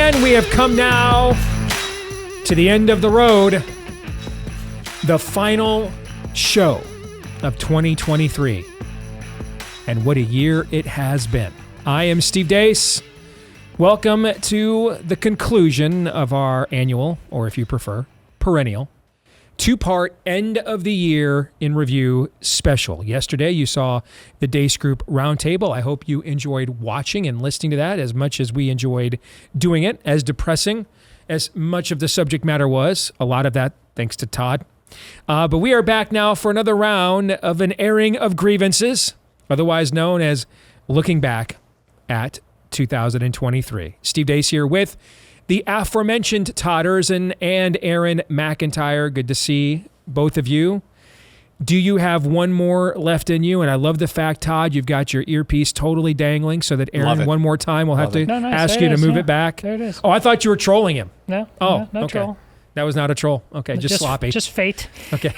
And we have come now to the end of the road, the final show of 2023. And what a year it has been. I am Steve Deace. Welcome to the conclusion of our annual, or if you prefer, perennial, two-part end of the year in review special. Yesterday, you saw the Deace Group Roundtable. I hope you enjoyed watching and listening to that as much as we enjoyed doing it. As depressing as much of the subject matter was, a lot of that thanks to Todd. But we are back now for another round of an airing of grievances, otherwise known as looking back at 2023. Steve Deace here with the aforementioned Todd Erzin and Aaron McIntyre. Good to see both of you. Do you have one more left in you? And I love the fact, Todd, you've got your earpiece totally dangling so that Aaron, one more time, will have to ask you to move it back. There it is. Oh, I thought you were trolling him. No, no okay. Troll. That was not a troll. Okay, just sloppy. Just fate. Okay.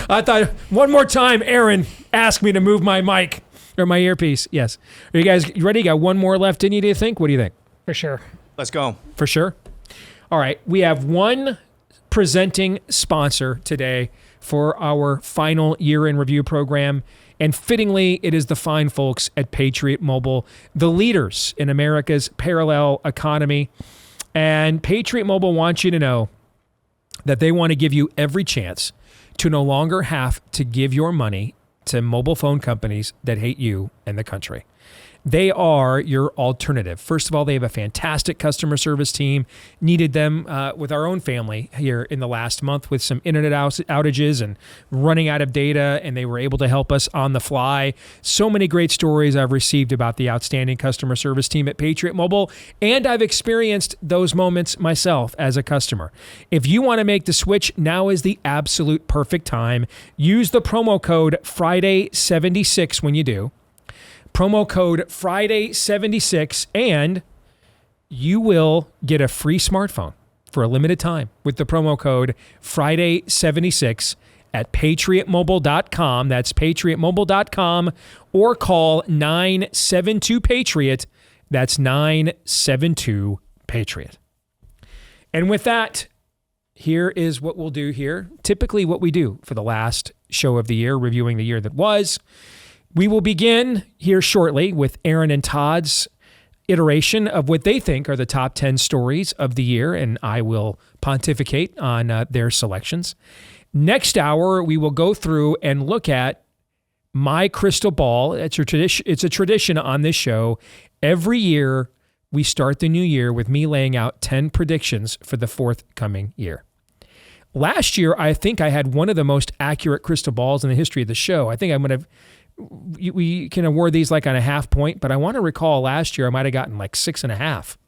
I thought, one more time, Aaron, ask me to move my mic or my earpiece. Yes. Are you guys ready? You got one more left in you, do you think? What do you think? For sure. Let's go. For sure? All right. We have one presenting sponsor today for our final year in review program. And fittingly, it is the fine folks at Patriot Mobile, the leaders in America's parallel economy. And Patriot Mobile wants you to know that they want to give you every chance to no longer have to give your money to mobile phone companies that hate you and the country. They are your alternative. First of all, they have a fantastic customer service team. Needed them with our own family here in the last month with some internet outages and running out of data, and they were able to help us on the fly. So many great stories I've received about the outstanding customer service team at Patriot Mobile, and I've experienced those moments myself as a customer. If you want to make the switch, now is the absolute perfect time. Use the promo code Friday76 when you do. Promo code Friday76, and you will get a free smartphone for a limited time with the promo code Friday76 at patriotmobile.com. That's patriotmobile.com, or call 972-PATRIOT. That's 972-PATRIOT. And with that, here is what we'll do here. Typically what we do for the last show of the year, reviewing the year that was. We will begin here shortly with Aaron and Todd's iteration of what they think are the top 10 stories of the year, and I will pontificate on their selections. Next hour, we will go through and look at my crystal ball. It's a tradition on this show. Every year, we start the new year with me laying out 10 predictions for the forthcoming year. Last year, I think I had one of the most accurate crystal balls in the history of the show. I think I'm going to... We can award these like on a half point, but I want to recall last year I might have gotten like 6.5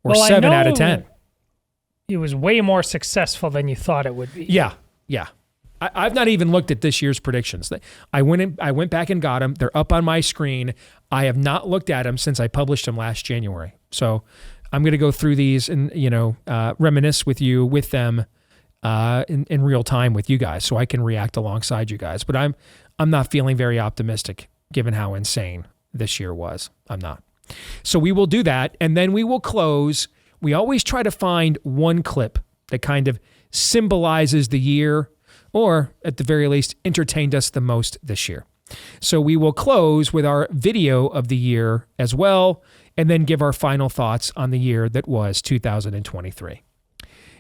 or 7 out of 10. It was way more successful than you thought it would be. Yeah. I've not even looked at this year's predictions. I went back and got them. They're up on my screen. I have not looked at them since I published them last January. So I'm going to go through these and reminisce with them in real time with you guys, so I can react alongside you guys. But I'm not feeling very optimistic given how insane this year was. I'm not. So we will do that, and then we will close. We always try to find one clip that kind of symbolizes the year, or at the very least, entertained us the most this year. So we will close with our video of the year as well, and then give our final thoughts on the year that was 2023.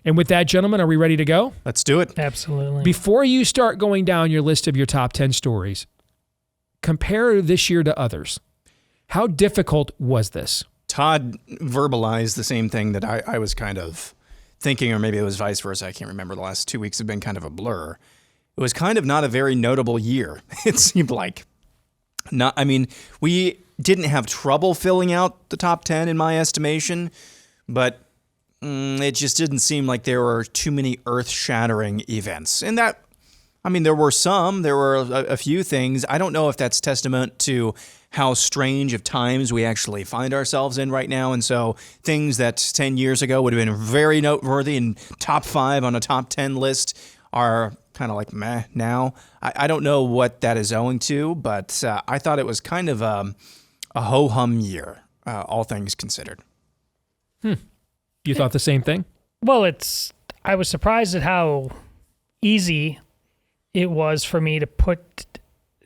And with that, gentlemen, are we ready to go? Let's do it. Absolutely. Before you start going down your list of your top 10 stories, compare this year to others. How difficult was this? Todd verbalized the same thing that I was kind of thinking, or maybe it was vice versa. I can't remember. The last 2 weeks have been kind of a blur. It was kind of not a very notable year. It seemed like. We didn't have trouble filling out the top 10 in my estimation, but it just didn't seem like there were too many earth-shattering events. And that, there were a few things. I don't know if that's testament to how strange of times we actually find ourselves in right now. And so things that 10 years ago would have been very noteworthy and top 5 on a top 10 list are kind of like meh now. I don't know what that is owing to, but I thought it was kind of a ho-hum year, all things considered. You thought the same thing? Well, I was surprised at how easy it was for me to put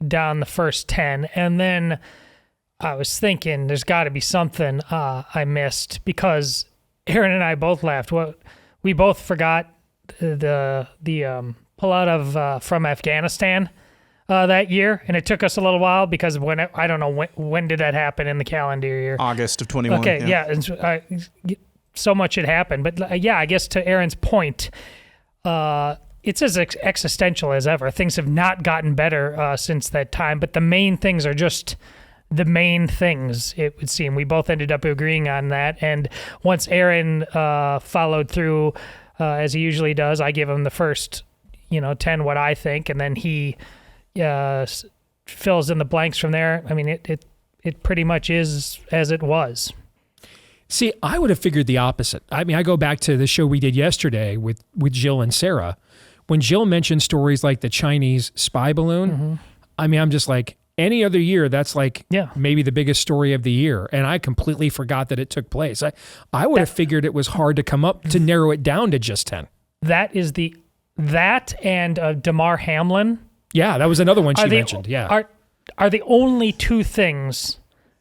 down the first 10. And then I was thinking there's got to be something I missed, because Aaron and I both laughed. Well, we both forgot the pullout of from Afghanistan that year, and it took us a little while because I don't know when did that happen in the calendar year? August of 21. Okay, yeah. And so much had happened, but yeah, I guess to Aaron's point, it's as existential as ever. Things have not gotten better since that time, but the main things are just the main things, it would seem. We both ended up agreeing on that, and once Aaron followed through, as he usually does, I give him the first 10 what I think, and then he fills in the blanks from there. I mean, it pretty much is as it was. See, I would have figured the opposite. I mean, I go back to the show we did yesterday with Jill and Sarah. When Jill mentioned stories like the Chinese spy balloon, I mean, I'm just like, any other year, that's like maybe the biggest story of the year. And I completely forgot that it took place. I would have figured it was hard to come up to narrow it down to just 10. That and Damar Hamlin. Yeah, that was another one she mentioned. Yeah. Are the only two things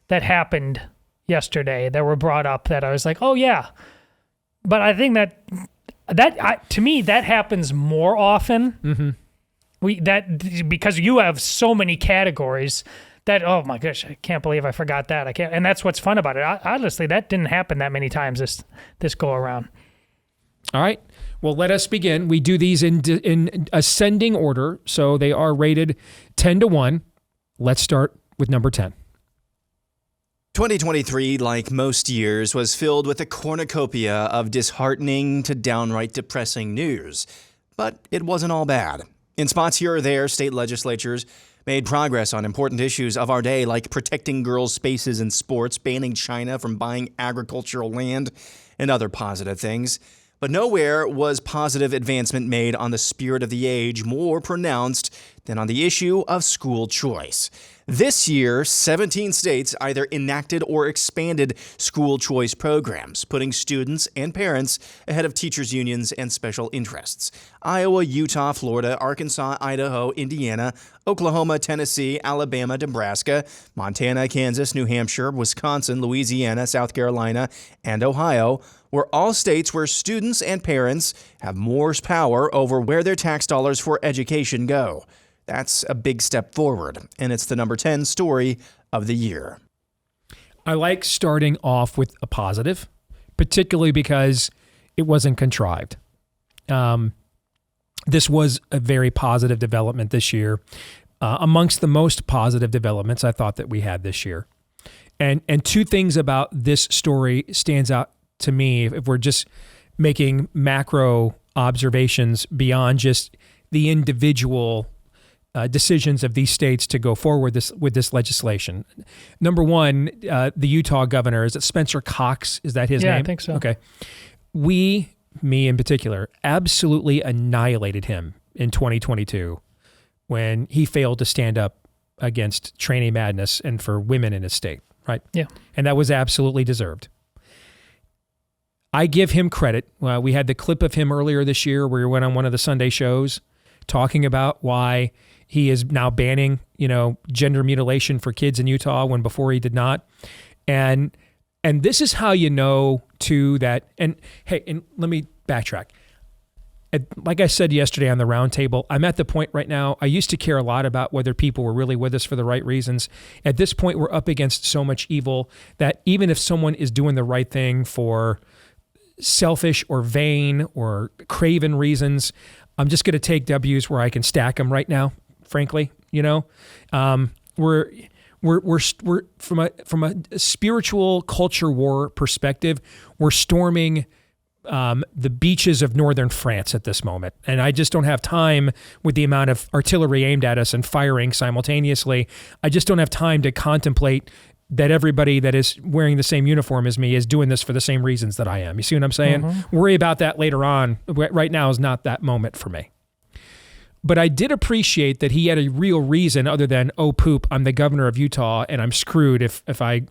that happened yesterday that were brought up that I was like, oh yeah. But I think to me, that happens more often. Because you have so many categories that, oh my gosh, I can't believe I forgot that. I can't, and that's what's fun about it. Honestly, that didn't happen that many times this go around. All right. Well, let us begin. We do these in ascending order, so they are rated 10 to 1. Let's start with number 10. 2023, like most years, was filled with a cornucopia of disheartening to downright depressing news. But it wasn't all bad. In spots here or there, state legislatures made progress on important issues of our day, like protecting girls' spaces in sports, banning China from buying agricultural land, and other positive things. But nowhere was positive advancement made on the spirit of the age more pronounced than on the issue of school choice. This year, 17 states either enacted or expanded school choice programs, putting students and parents ahead of teachers' unions and special interests. Iowa, Utah, Florida, Arkansas, Idaho, Indiana, Oklahoma, Tennessee, Alabama, Nebraska, Montana, Kansas, New Hampshire, Wisconsin, Louisiana, South Carolina, and Ohio were all states where students and parents have more power over where their tax dollars for education go. That's a big step forward, and it's the number 10 story of the year. I like starting off with a positive, particularly because it wasn't contrived. This was a very positive development this year, amongst the most positive developments I thought that we had this year. And two things about this story stands out to me if we're just making macro observations beyond just the individual decisions of these states to go forward with this legislation. Number one, the Utah governor, is it Spencer Cox? Is that his name? Yeah, I think so. Okay. Me in particular, absolutely annihilated him in 2022 when he failed to stand up against Tranny madness and for women in his state, right? Yeah. And that was absolutely deserved. I give him credit. We had the clip of him earlier this year where he went on one of the Sunday shows talking about why he is now banning, gender mutilation for kids in Utah when before he did not. And this is how you know too that, and let me backtrack. Like I said yesterday on the roundtable, I'm at the point right now, I used to care a lot about whether people were really with us for the right reasons. At this point, we're up against so much evil that even if someone is doing the right thing for selfish or vain or craven reasons, I'm just going to take W's where I can stack them right now. Frankly, we're from a spiritual culture war perspective, we're storming the beaches of northern France at this moment, and I just don't have time with the amount of artillery aimed at us and firing simultaneously. I just don't have time to contemplate that everybody that is wearing the same uniform as me is doing this for the same reasons that I am. You see what I'm saying? Mm-hmm. Worry about that later on. Right now is not that moment for me. But I did appreciate that he had a real reason other than, oh, poop, I'm the governor of Utah and I'm screwed if I,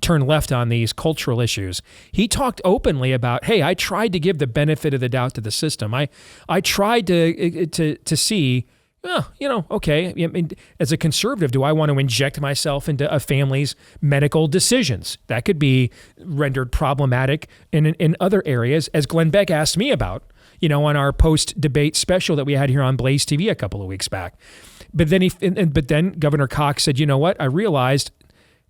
turn left on these cultural issues. He talked openly about, hey, I tried to give the benefit of the doubt to the system. I tried to see, well, okay. I mean, as a conservative, do I want to inject myself into a family's medical decisions? That could be rendered problematic in other areas, as Glenn Beck asked me about, on our post-debate special that we had here on BlazeTV a couple of weeks back. But then Governor Cox said, you know what? I realized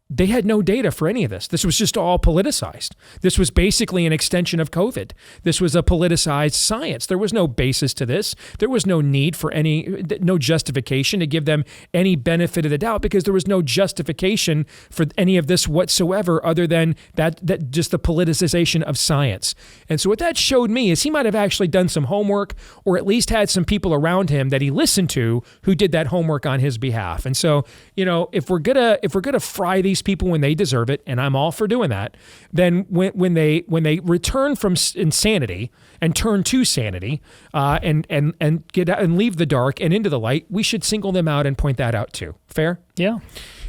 they had no data for any of this. This was just all politicized. This was basically an extension of COVID. This was a politicized science. There was no basis to this. There was no need for no justification to give them any benefit of the doubt, because there was no justification for any of this whatsoever other than that just the politicization of science. And so what that showed me is he might have actually done some homework, or at least had some people around him that he listened to who did that homework on his behalf. And so, if we're gonna fry these people when they deserve it, and I'm all for doing that, then when they return from insanity and turn to sanity, and get out and leave the dark and into the light, we should single them out and point that out too. Fair? Yeah.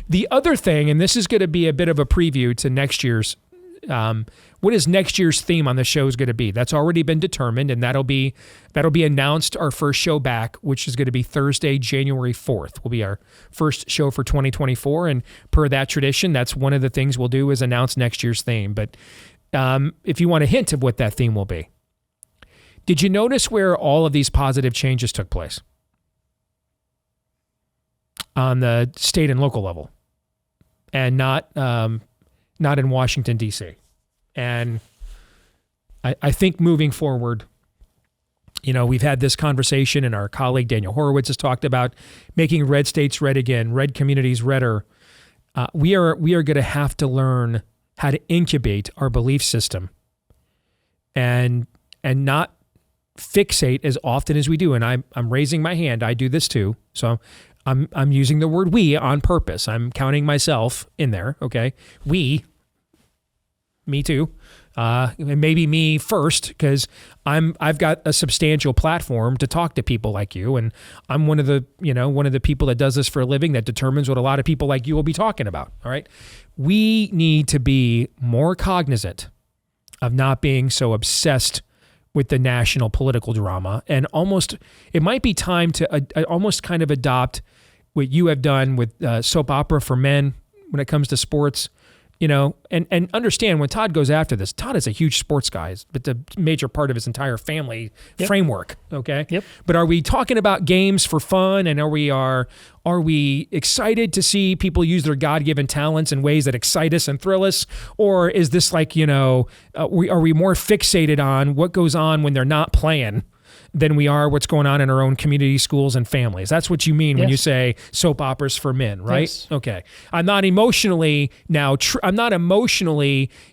The other thing, and this is going to be a bit of a preview to next year's, what is next year's theme on the show is going to be. That's already been determined, and that'll be announced our first show back, which is going to be Thursday, January 4th. Will be our first show for 2024, and per that tradition, that's one of the things we'll do is announce next year's theme. But if you want a hint of what that theme will be, did you notice where all of these positive changes took place? On the state and local level, and not in Washington, D.C. And I think moving forward, we've had this conversation, and our colleague Daniel Horowitz has talked about making red states red again, red communities redder. We are going to have to learn how to incubate our belief system and not fixate as often as we do. And I'm raising my hand. I do this too. So I'm using the word we on purpose. I'm counting myself in there. Okay. We, me too. Maybe me first, because I've got a substantial platform to talk to people like you, and I'm one of the people that does this for a living, that determines what a lot of people like you will be talking about. All right. We need to be more cognizant of not being so obsessed with the national political drama, and it might be time to almost kind of adopt what you have done with soap opera for men when it comes to sports. And understand when Todd goes after this, Todd is a huge sports guy, but the major part of his entire family framework. Okay. Yep. But are we talking about games for fun? And are we excited to see people use their God-given talents in ways that excite us and thrill us? Or is this like, are we more fixated on what goes on when they're not playing than we are what's going on in our own community, schools, and families? That's what you mean when you say soap operas for men, right? Yes. Okay. I'm not emotionally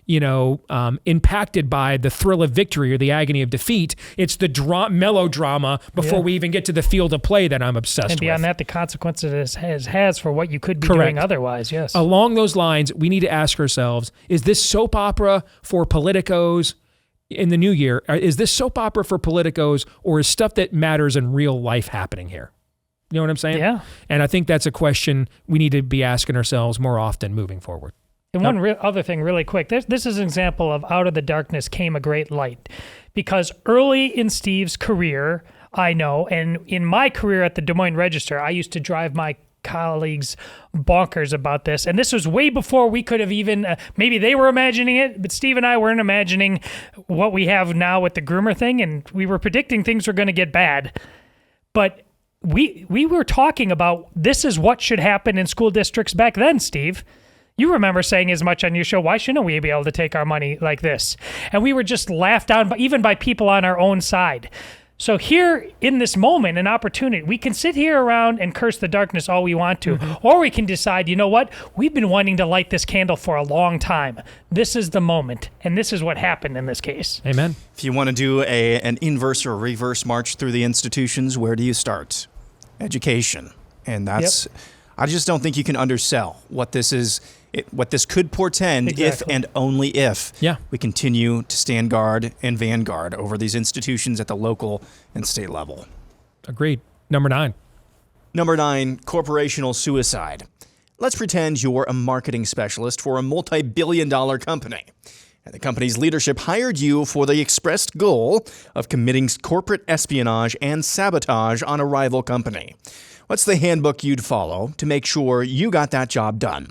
impacted by the thrill of victory or the agony of defeat. It's the melodrama before we even get to the field of play that I'm obsessed with. And beyond that, the consequences it has for what you could be doing otherwise, yes. Along those lines, we need to ask ourselves, is this soap opera for politicos in the new year? Is this soap opera for politicos, or is stuff that matters in real life happening here? You know what I'm saying? Yeah. And I think that's a question we need to be asking ourselves more often moving forward. And one other thing really quick, this is an example of out of the darkness came a great light. Because early in Steve's career, I know, and in my career at the Des Moines Register, I used to drive my colleagues bonkers about this. And this was way before we could have even, maybe they were imagining it, but Steve and I weren't imagining what we have now with the groomer thing. And we were predicting things were going to get bad. But we were talking about this is what should happen in school districts back then, Steve. You remember saying as much on your show, why shouldn't we be able to take our money like this? And we were just laughed down, even by people on our own side. So here in this moment, an opportunity, we can sit here around and curse the darkness all we want to, or we can decide, you know what? We've been wanting to light this candle for a long time. This is the moment, and this is what happened in this case. Amen. If you want to do an inverse or reverse march through the institutions, where do you start? Education. And that's, I just don't think you can undersell what this is. What this could portend if and only if we continue to stand guard and vanguard over these institutions at the local and state level. Agreed. Number 9. Number 9, corporational suicide. Let's pretend you're a marketing specialist for a multi-billion-dollar company, and the company's leadership hired you for the expressed goal of committing corporate espionage and sabotage on a rival company. What's the handbook you'd follow to make sure you got that job done?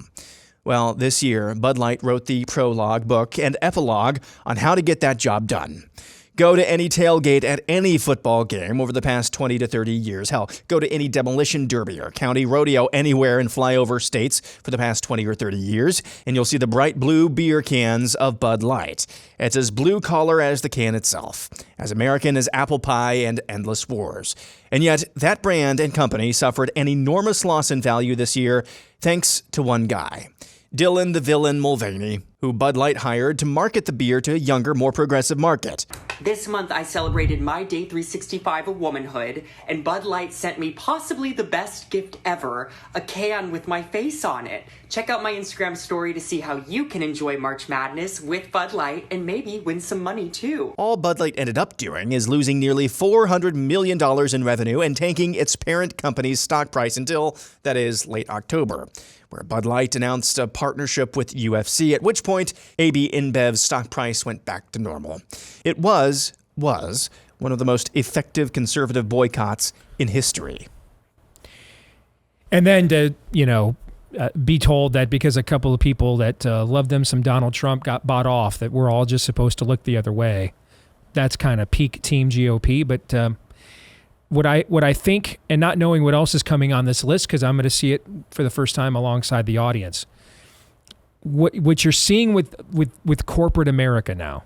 Well, this year, Bud Light wrote the prologue, book, and epilogue on how to get that job done. Go to any tailgate at any football game over the past 20 to 30 years. Hell, go to any demolition derby or county rodeo anywhere in flyover states for the past 20 or 30 years, and you'll see the bright blue beer cans of Bud Light. It's as blue collar as the can itself, as American as apple pie and endless wars. And yet, that brand and company suffered an enormous loss in value this year thanks to one guy, Dylan the Villain Mulvaney, who Bud Light hired to market the beer to a younger, more progressive market. This month, I celebrated my day 365 of womanhood, and Bud Light sent me possibly the best gift ever, a can with my face on it. Check out my Instagram story to see how you can enjoy March Madness with Bud Light and maybe win some money too. All Bud Light ended up doing is losing nearly $400 million in revenue and tanking its parent company's stock price until, that is, late October, where Bud Light announced a partnership with UFC, at which point AB InBev's stock price went back to normal. It was one of the most effective conservative boycotts in history. And then to, be told that because a couple of people that love them some Donald Trump got bought off, that we're all just supposed to look the other way. That's kind of peak Team GOP. But what I think, and not knowing what else is coming on this list, because I'm going to see it for the first time alongside the audience, what you're seeing with corporate America now,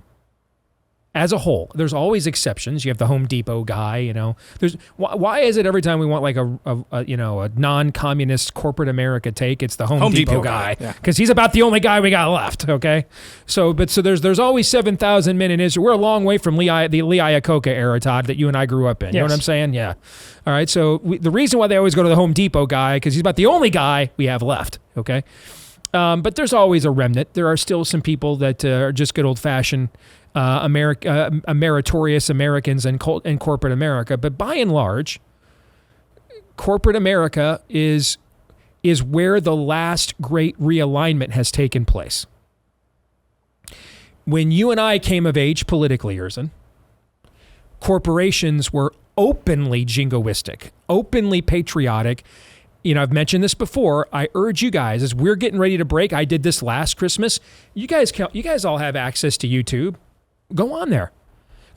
as a whole, there's always exceptions. You have the Home Depot guy, There's why is it every time we want like a non-communist corporate America take, it's the Home Depot guy, because he's about the only guy we got left. Okay, so there's always 7,000 men in Israel. We're a long way from the Lee Iacocca era, Todd, that you and I grew up in. You know what I'm saying? Yeah. All right. So the reason why they always go to the Home Depot guy, because he's about the only guy we have left. Okay. But there's always a remnant. There are still some people that are just good old-fashioned meritorious Americans in corporate America. But by and large, corporate America is where the last great realignment has taken place. When you and I came of age politically, Erzin, corporations were openly jingoistic, openly patriotic. I've mentioned this before. I urge you guys, as we're getting ready to break, I did this last Christmas. You guys all have access to YouTube. Go on there.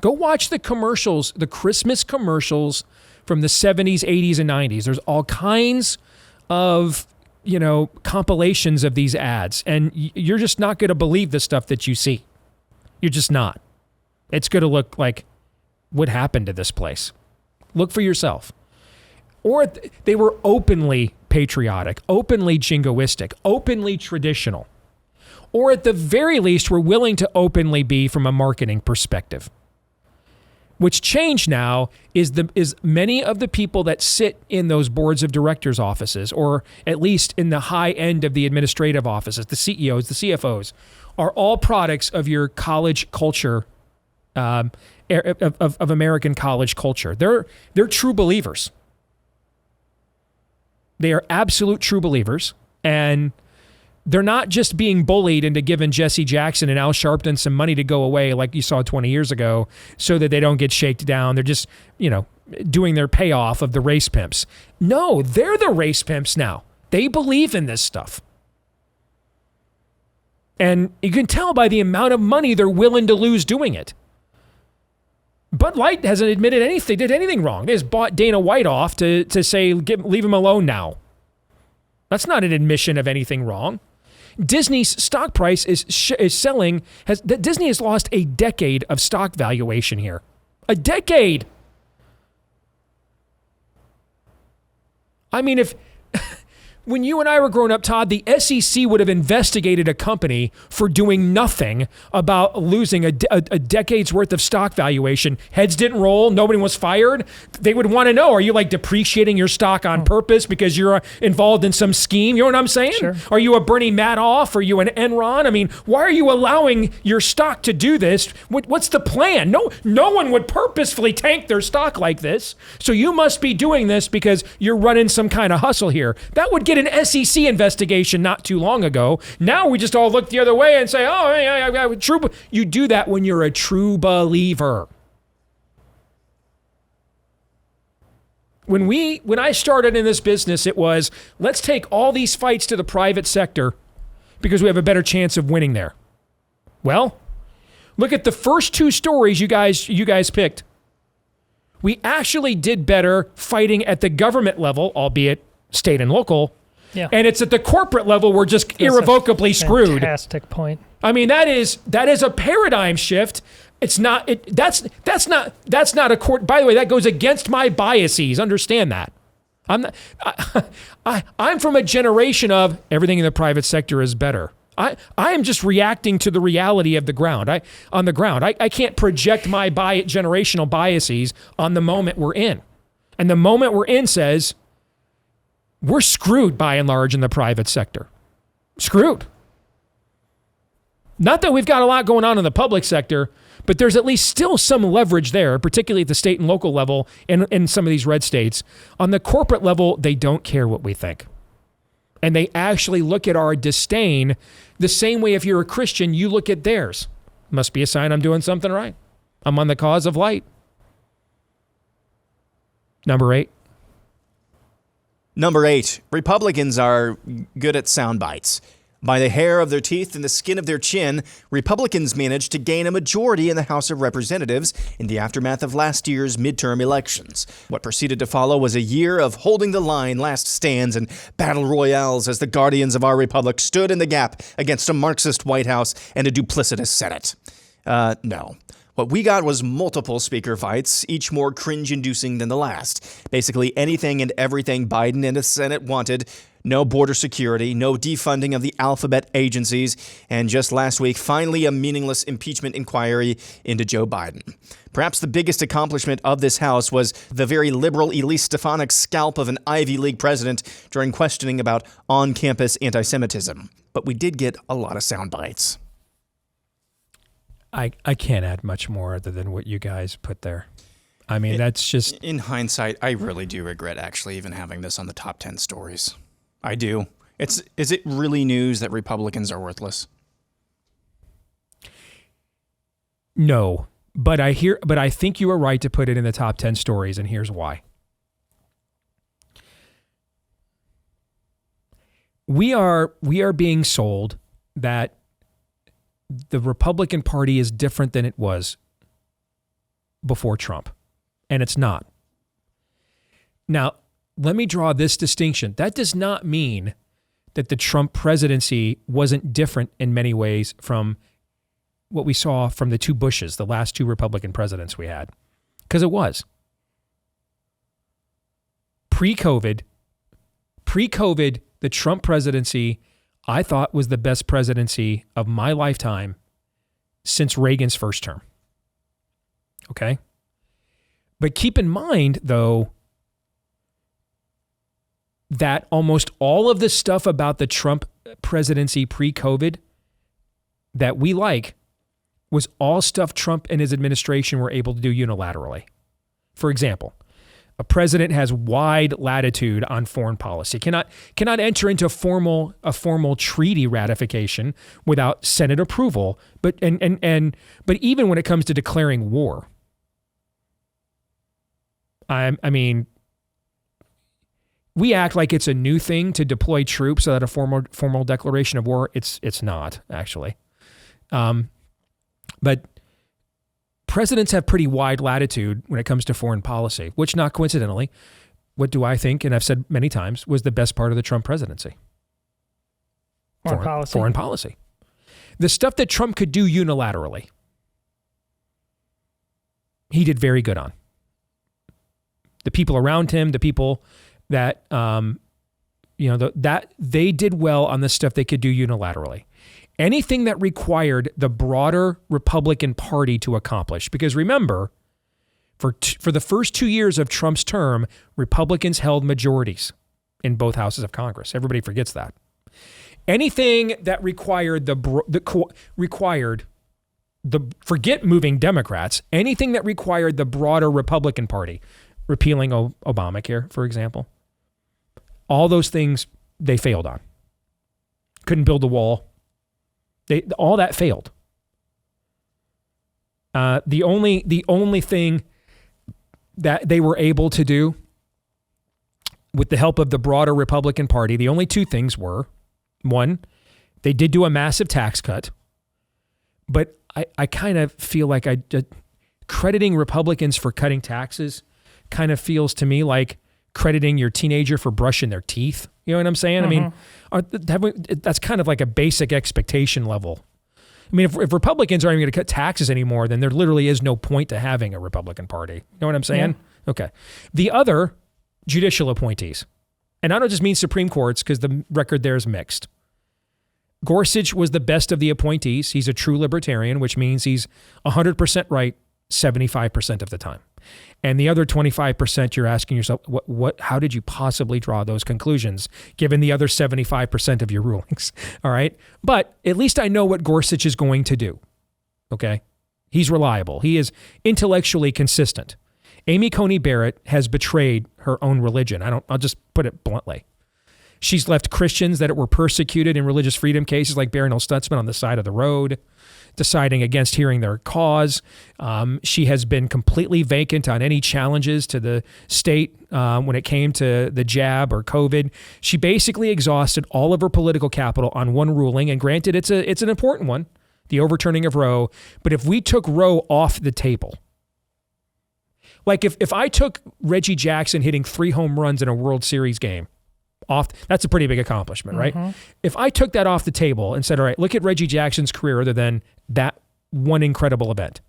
Go watch the commercials, the Christmas commercials from the 70s, 80s, and 90s. There's all kinds of, compilations of these ads. And you're just not going to believe the stuff that you see. You're just not. It's going to look like what happened to this place. Look for yourself. Or they were openly patriotic, openly jingoistic, openly traditional. Or at the very least, were willing to openly be from a marketing perspective. What's changed now is many of the people that sit in those boards of directors offices, or at least in the high end of the administrative offices, the CEOs, the CFOs, are all products of your college culture, of American college culture. They're true believers. They are absolute true believers, and they're not just being bullied into giving Jesse Jackson and Al Sharpton some money to go away like you saw 20 years ago so that they don't get shaken down. They're just, doing their payoff of the race pimps. No, they're the race pimps now. They believe in this stuff. And you can tell by the amount of money they're willing to lose doing it. Bud Light hasn't admitted they did anything wrong. They just bought Dana White off to say, leave him alone now. That's not an admission of anything wrong. Disney's stock price Disney has lost a decade of stock valuation here. A decade. I mean, when you and I were growing up, Todd, the SEC would have investigated a company for doing nothing about losing a decade's worth of stock valuation. Heads didn't roll. Nobody was fired. They would want to know, are you depreciating your stock on purpose because you're involved in some scheme? You know what I'm saying? Sure. Are you a Bernie Madoff? Are you an Enron? I mean, why are you allowing your stock to do this? What's the plan? No one would purposefully tank their stock like this. So you must be doing this because you're running some kind of hustle here. That would get an SEC investigation not too long ago. Now we just all look the other way and say, oh, yeah, true. You do that when you're a true believer. When I started in this business, it was, let's take all these fights to the private sector because we have a better chance of winning there. Well, look at the first two stories you guys picked. We actually did better fighting at the government level, albeit state and local. Yeah. And it's at the corporate level we're just irrevocably screwed. Fantastic point. I mean, that is a paradigm shift. It's not. That's not a court. By the way, that goes against my biases. Understand that. I'm from a generation of everything in the private sector is better. I am just reacting to the reality of the ground. I can't project my generational biases on the moment we're in. And the moment we're in says we're screwed by and large in the private sector. Screwed. Not that we've got a lot going on in the public sector, but there's at least still some leverage there, particularly at the state and local level in some of these red states. On the corporate level, they don't care what we think. And they actually look at our disdain the same way if you're a Christian, you look at theirs. Must be a sign I'm doing something right. I'm on the cause of light. Number 8. Number 8, Republicans are good at sound bites. By the hair of their teeth and the skin of their chin, Republicans managed to gain a majority in the House of Representatives in the aftermath of last year's midterm elections. What proceeded to follow was a year of holding the line, last stands, and battle royales as the guardians of our republic stood in the gap against a Marxist White House and a duplicitous Senate. No. What we got was multiple speaker fights, each more cringe-inducing than the last. Basically anything and everything Biden and the Senate wanted. No border security, no defunding of the alphabet agencies, and just last week, finally a meaningless impeachment inquiry into Joe Biden. Perhaps the biggest accomplishment of this House was the very liberal Elise Stefanik's scalp of an Ivy League president during questioning about on-campus anti-Semitism. But we did get a lot of sound bites. I can't add much more other than what you guys put there. I mean, that's just... In hindsight, I really do regret actually even having this on the top 10 stories. I do. Is it really news that Republicans are worthless? No, but I think you are right to put it in the top 10 stories, and here's why. We are being sold that the Republican Party is different than it was before Trump, and it's not. Now, let me draw this distinction. That does not mean that the Trump presidency wasn't different in many ways from what we saw from the two Bushes, the last two Republican presidents we had, because it was. Pre-COVID, the Trump presidency, I thought, was the best presidency of my lifetime since Reagan's first term. Okay? But keep in mind, though, that almost all of the stuff about the Trump presidency pre-COVID that we like was all stuff Trump and his administration were able to do unilaterally. For example, a president has wide latitude on foreign policy, cannot enter into a formal treaty ratification without Senate approval, but even when it comes to declaring war, I mean, we act like it's a new thing to deploy troops without a formal declaration of war. It's not, actually. But presidents have pretty wide latitude when it comes to foreign policy, which, not coincidentally, what do I think, and I've said many times, was the best part of the Trump presidency? Foreign policy. The stuff that Trump could do unilaterally, he did very good on. The people around him, the people that, that they did well on the stuff they could do unilaterally. Anything that required the broader Republican Party to accomplish, because remember, for the first 2 years of Trump's term, Republicans held majorities in both houses of Congress. Everybody forgets that. Anything that required forget moving Democrats, anything that required the broader Republican Party, repealing Obamacare, for example, all those things they failed on. Couldn't build a wall. All that failed. The only thing that they were able to do with the help of the broader Republican Party, the only two things were, one, they did do a massive tax cut, but I kind of feel like crediting Republicans for cutting taxes kind of feels to me like crediting your teenager for brushing their teeth. You know what I'm saying? Mm-hmm. I mean, that's kind of like a basic expectation level. I mean, if Republicans aren't even going to cut taxes anymore, then there literally is no point to having a Republican Party. You know what I'm saying? Yeah. Okay. The other, judicial appointees. And I don't just mean Supreme Courts, because the record there is mixed. Gorsuch was the best of the appointees. He's a true libertarian, which means he's 100% right 75% of the time. And the other 25%, you're asking yourself, how did you possibly draw those conclusions given the other 75% of your rulings? All right. But at least I know what Gorsuch is going to do. Okay. He's reliable. He is intellectually consistent. Amy Coney Barrett has betrayed her own religion. I'll just put it bluntly. She's left Christians that were persecuted in religious freedom cases like Barronell Stutzman on the side of the road, deciding against hearing their cause. She has been completely vacant on any challenges to the state when it came to the jab or COVID. She basically exhausted all of her political capital on one ruling, and granted, it's an important one, the overturning of Roe. But if we took Roe off the table, like if I took Reggie Jackson hitting 3 home runs in a World Series game off, that's a pretty big accomplishment, right? Mm-hmm. If I took that off the table and said, all right, look at Reggie Jackson's career other than that one incredible event,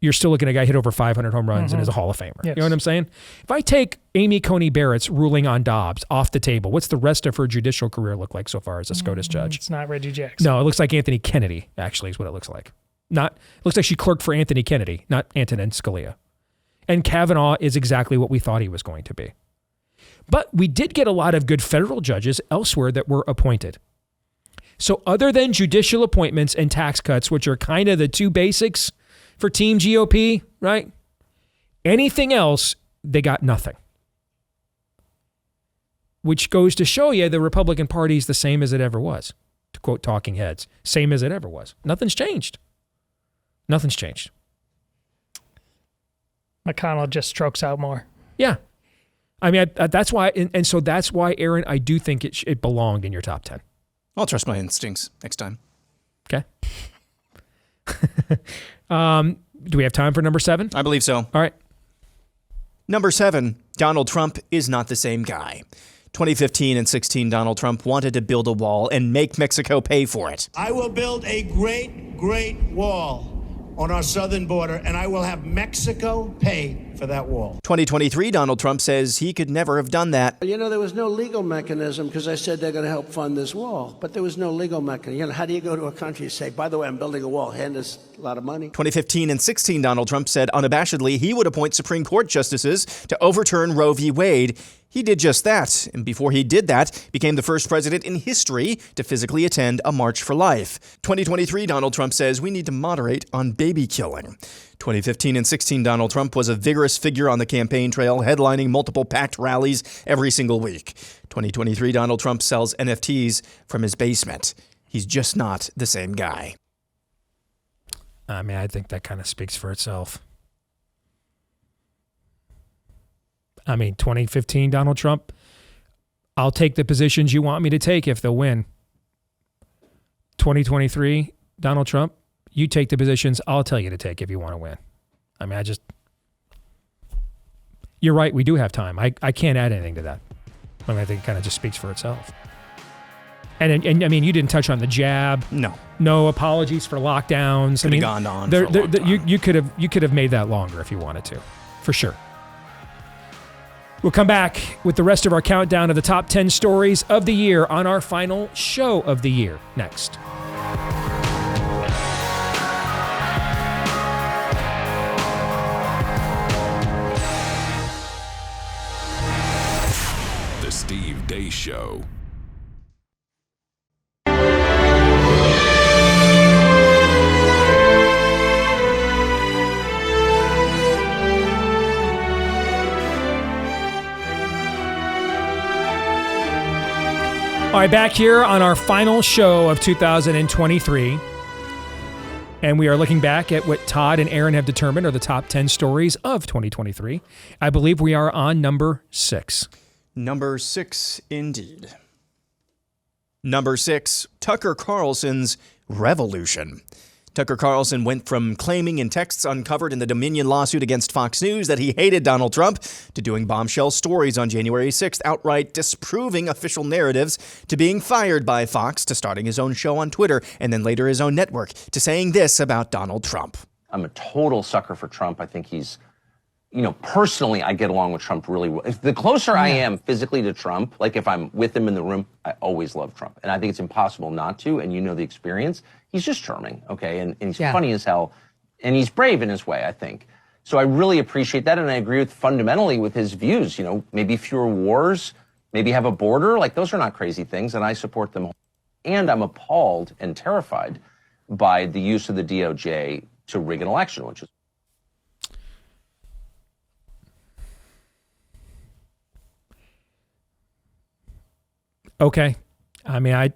you're still looking at a guy hit over 500 home runs and is a Hall of Famer. Yes. You know what I'm saying? If I take Amy Coney Barrett's ruling on Dobbs off the table, what's the rest of her judicial career look like so far as a SCOTUS judge? It's not Reggie Jackson. No, it looks like Anthony Kennedy, actually, is what it looks like. It looks like she clerked for Anthony Kennedy, not Antonin Scalia. And Kavanaugh is exactly what we thought he was going to be. But we did get a lot of good federal judges elsewhere that were appointed. So other than judicial appointments and tax cuts, which are kind of the two basics for Team GOP, right? Anything else, they got nothing. Which goes to show you the Republican Party is the same as it ever was. To quote Talking Heads, same as it ever was. Nothing's changed. Nothing's changed. McConnell just strokes out more. Yeah. I mean, that's why, and so that's why, Aaron, I do think it belonged in your top 10. I'll trust my instincts next time. Okay. Do we have time for number 7? I believe so. All right. Number 7, Donald Trump is not the same guy. 2015 and 16, Donald Trump wanted to build a wall and make Mexico pay for it. I will build a great, great wall on our southern border, and I will have Mexico pay for that wall. 2023, Donald Trump says he could never have done that. You know, there was no legal mechanism because I said they're going to help fund this wall, but there was no legal mechanism. You know, how do you go to a country and say, by the way, I'm building a wall, hand us a lot of money? 2015 and 16, Donald Trump said unabashedly he would appoint Supreme Court justices to overturn Roe v. Wade. He did just that, and before he did that, became the first president in history to physically attend a March for Life. 2023, Donald Trump says we need to moderate on baby killing. 2015 and 16, Donald Trump was a vigorous figure on the campaign trail, headlining multiple packed rallies every single week. 2023, Donald Trump sells NFTs from his basement. He's just not the same guy. I mean, I think that kind of speaks for itself. I mean, 2015 Donald Trump, I'll take the positions you want me to take if they'll win. 2023 Donald Trump, you take the positions I'll tell you to take if you want to win. I mean, you're right, we do have time. I can't add anything to that. I mean, I think it kind of just speaks for itself. And I mean, you didn't touch on the jab. No apologies for lockdowns. Could have gone on for a long time. You could have made that longer if you wanted to, for sure. We'll come back with the rest of our countdown of the top 10 stories of the year on our final show of the year next. The Steve Deace Show. right, back here on our final show of 2023. And we are looking back at what Todd and Aaron have determined are the top 10 stories of 2023. I believe we are on number 6. Number 6, indeed. Number 6, Tucker Carlson's revolution. Tucker Carlson went from claiming in texts uncovered in the Dominion lawsuit against Fox News that he hated Donald Trump to doing bombshell stories on January 6th, outright disproving official narratives, to being fired by Fox, to starting his own show on Twitter and then later his own network, to saying this about Donald Trump. I'm a total sucker for Trump. I think he's, personally, I get along with Trump really well. The closer I am physically to Trump, like if I'm with him in the room, I always love Trump. And I think it's impossible not to, and the experience. He's just charming, okay? And he's funny as hell, and he's brave in his way, I think. So I really appreciate that, and I agree fundamentally with his views. Maybe fewer wars, maybe have a border. Like, those are not crazy things, and I support them. And I'm appalled and terrified by the use of the DOJ to rig an election, which is... Okay. I mean, I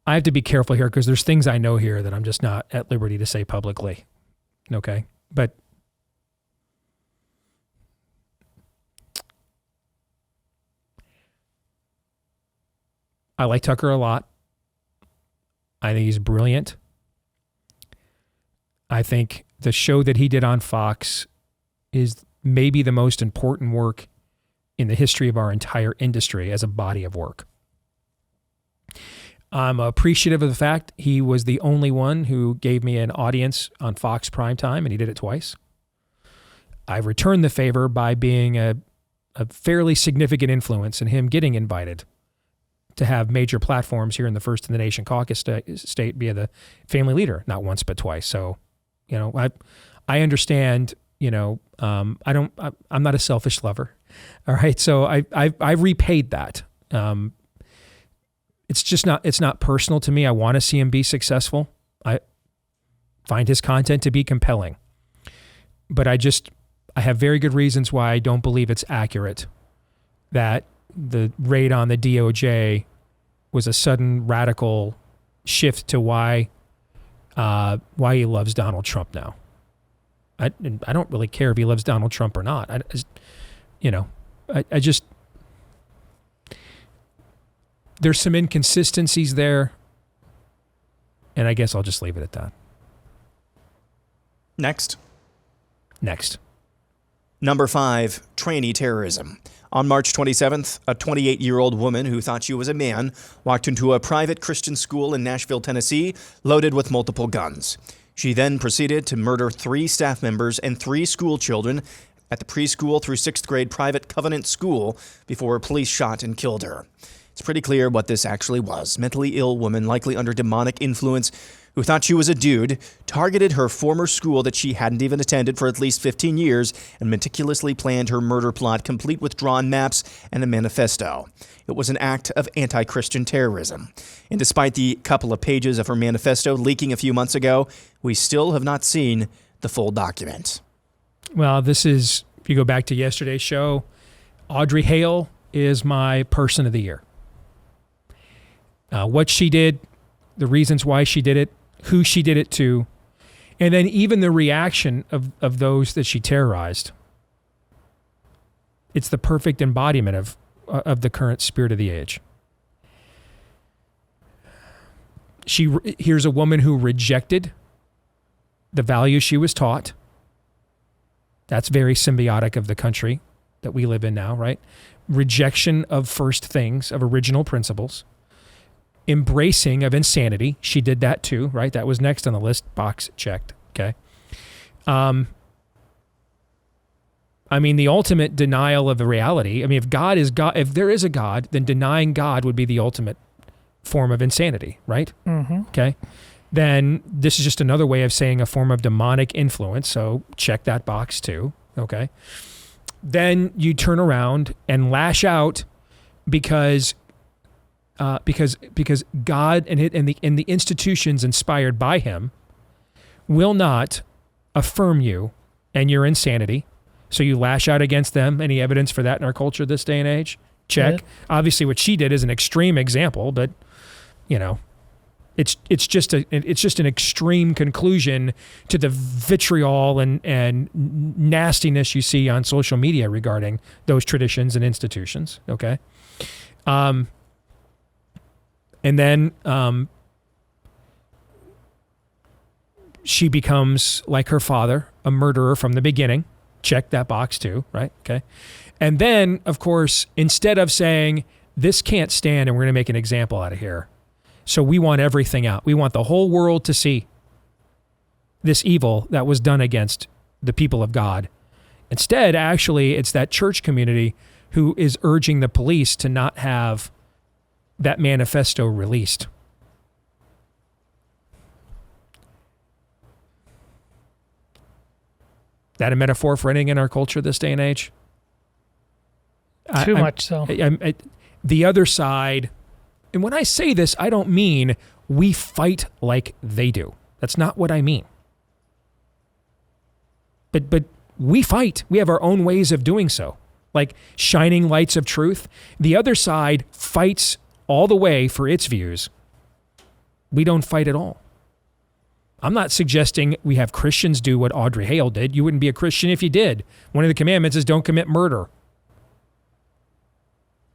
have to be careful here because there's things I know here that I'm just not at liberty to say publicly. Okay. But I like Tucker a lot. I think he's brilliant. I think the show that he did on Fox is maybe the most important work in the history of our entire industry as a body of work. I'm appreciative of the fact he was the only one who gave me an audience on Fox Primetime, and he did it twice. I returned the favor by being a fairly significant influence in him getting invited to have major platforms here in the First in the Nation caucus state via the family leader, not once but twice. So, I understand. I'm not a selfish lover. All right. So I repaid that. It's not personal to me. I want to see him be successful. I find his content to be compelling, but I have very good reasons why I don't believe it's accurate that the raid on the DOJ was a sudden radical shift to why he loves Donald Trump now. I don't really care if he loves Donald Trump or not. There's some inconsistencies there, and I guess I'll just leave it at that. Next. Number 5, Tranny terrorism. On March 27th, a 28-year-old woman who thought she was a man walked into a private Christian school in Nashville, Tennessee, loaded with multiple guns. She then proceeded to murder 3 staff members and 3 school children at the preschool through 6th grade private Covenant school before police shot and killed her. It's pretty clear what this actually was. Mentally ill woman, likely under demonic influence, who thought she was a dude, targeted her former school that she hadn't even attended for at least 15 years and meticulously planned her murder plot, complete with drawn maps and a manifesto. It was an act of anti-Christian terrorism. And despite the couple of pages of her manifesto leaking a few months ago, we still have not seen the full document. Well, this is, if you go back to yesterday's show, Audrey Hale is my person of the year. What she did, the reasons why she did it, who she did it to, and then even the reaction of those that she terrorized. It's the perfect embodiment of the current spirit of the age. Here's a woman who rejected the values she was taught. That's very symbiotic of the country that we live in now, right? Rejection of first things, of original principles. Embracing of insanity. She did that too, right? That was next on the list. Box checked. Okay. The ultimate denial of the reality. If God is God, if there is a God, then denying God would be the ultimate form of insanity, right? Mm-hmm. Okay. Then this is just another way of saying a form of demonic influence. So check that box too. Okay. Then you turn around and lash out because God and the institutions inspired by him will not affirm you and your insanity. So you lash out against them. Any evidence for that in our culture this day and age? Check. Yeah. Obviously, what she did is an extreme example, but it's just an extreme conclusion to the vitriol and nastiness you see on social media regarding those traditions and institutions. Okay, and then she becomes like her father, a murderer from the beginning. Check that box too, right? Okay. And then, of course, instead of saying, this can't stand and we're going to make an example out of here, so we want everything out. We want the whole world to see this evil that was done against the people of God. Instead, actually, it's that church community who is urging the police to not have that manifesto released. That a metaphor for anything in our culture this day and age? Too much so. The other side, and when I say this, I don't mean we fight like they do. That's not what I mean. But we fight. We have our own ways of doing so, like shining lights of truth. The other side fights all the way for its views. We don't fight at all. I'm not suggesting we have Christians do what Audrey Hale did. You wouldn't be a Christian if you did. One of the commandments is don't commit murder.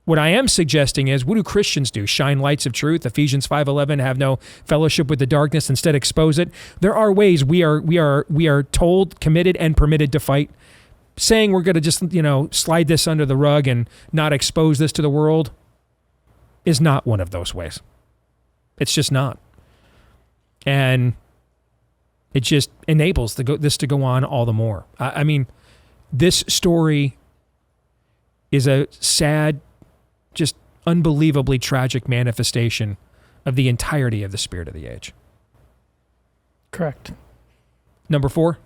What I am suggesting is, what do Christians do? Shine lights of truth. Ephesians 5:11, have no fellowship with the darkness, instead expose it. There are ways we are told, committed, and permitted to fight. Saying we're going to just, slide this under the rug and not expose this to the world is not one of those ways. It's just not. And it just enables this to go on all the more. I mean, this story is a sad, just unbelievably tragic manifestation of the entirety of the spirit of the age. Correct. Number 4?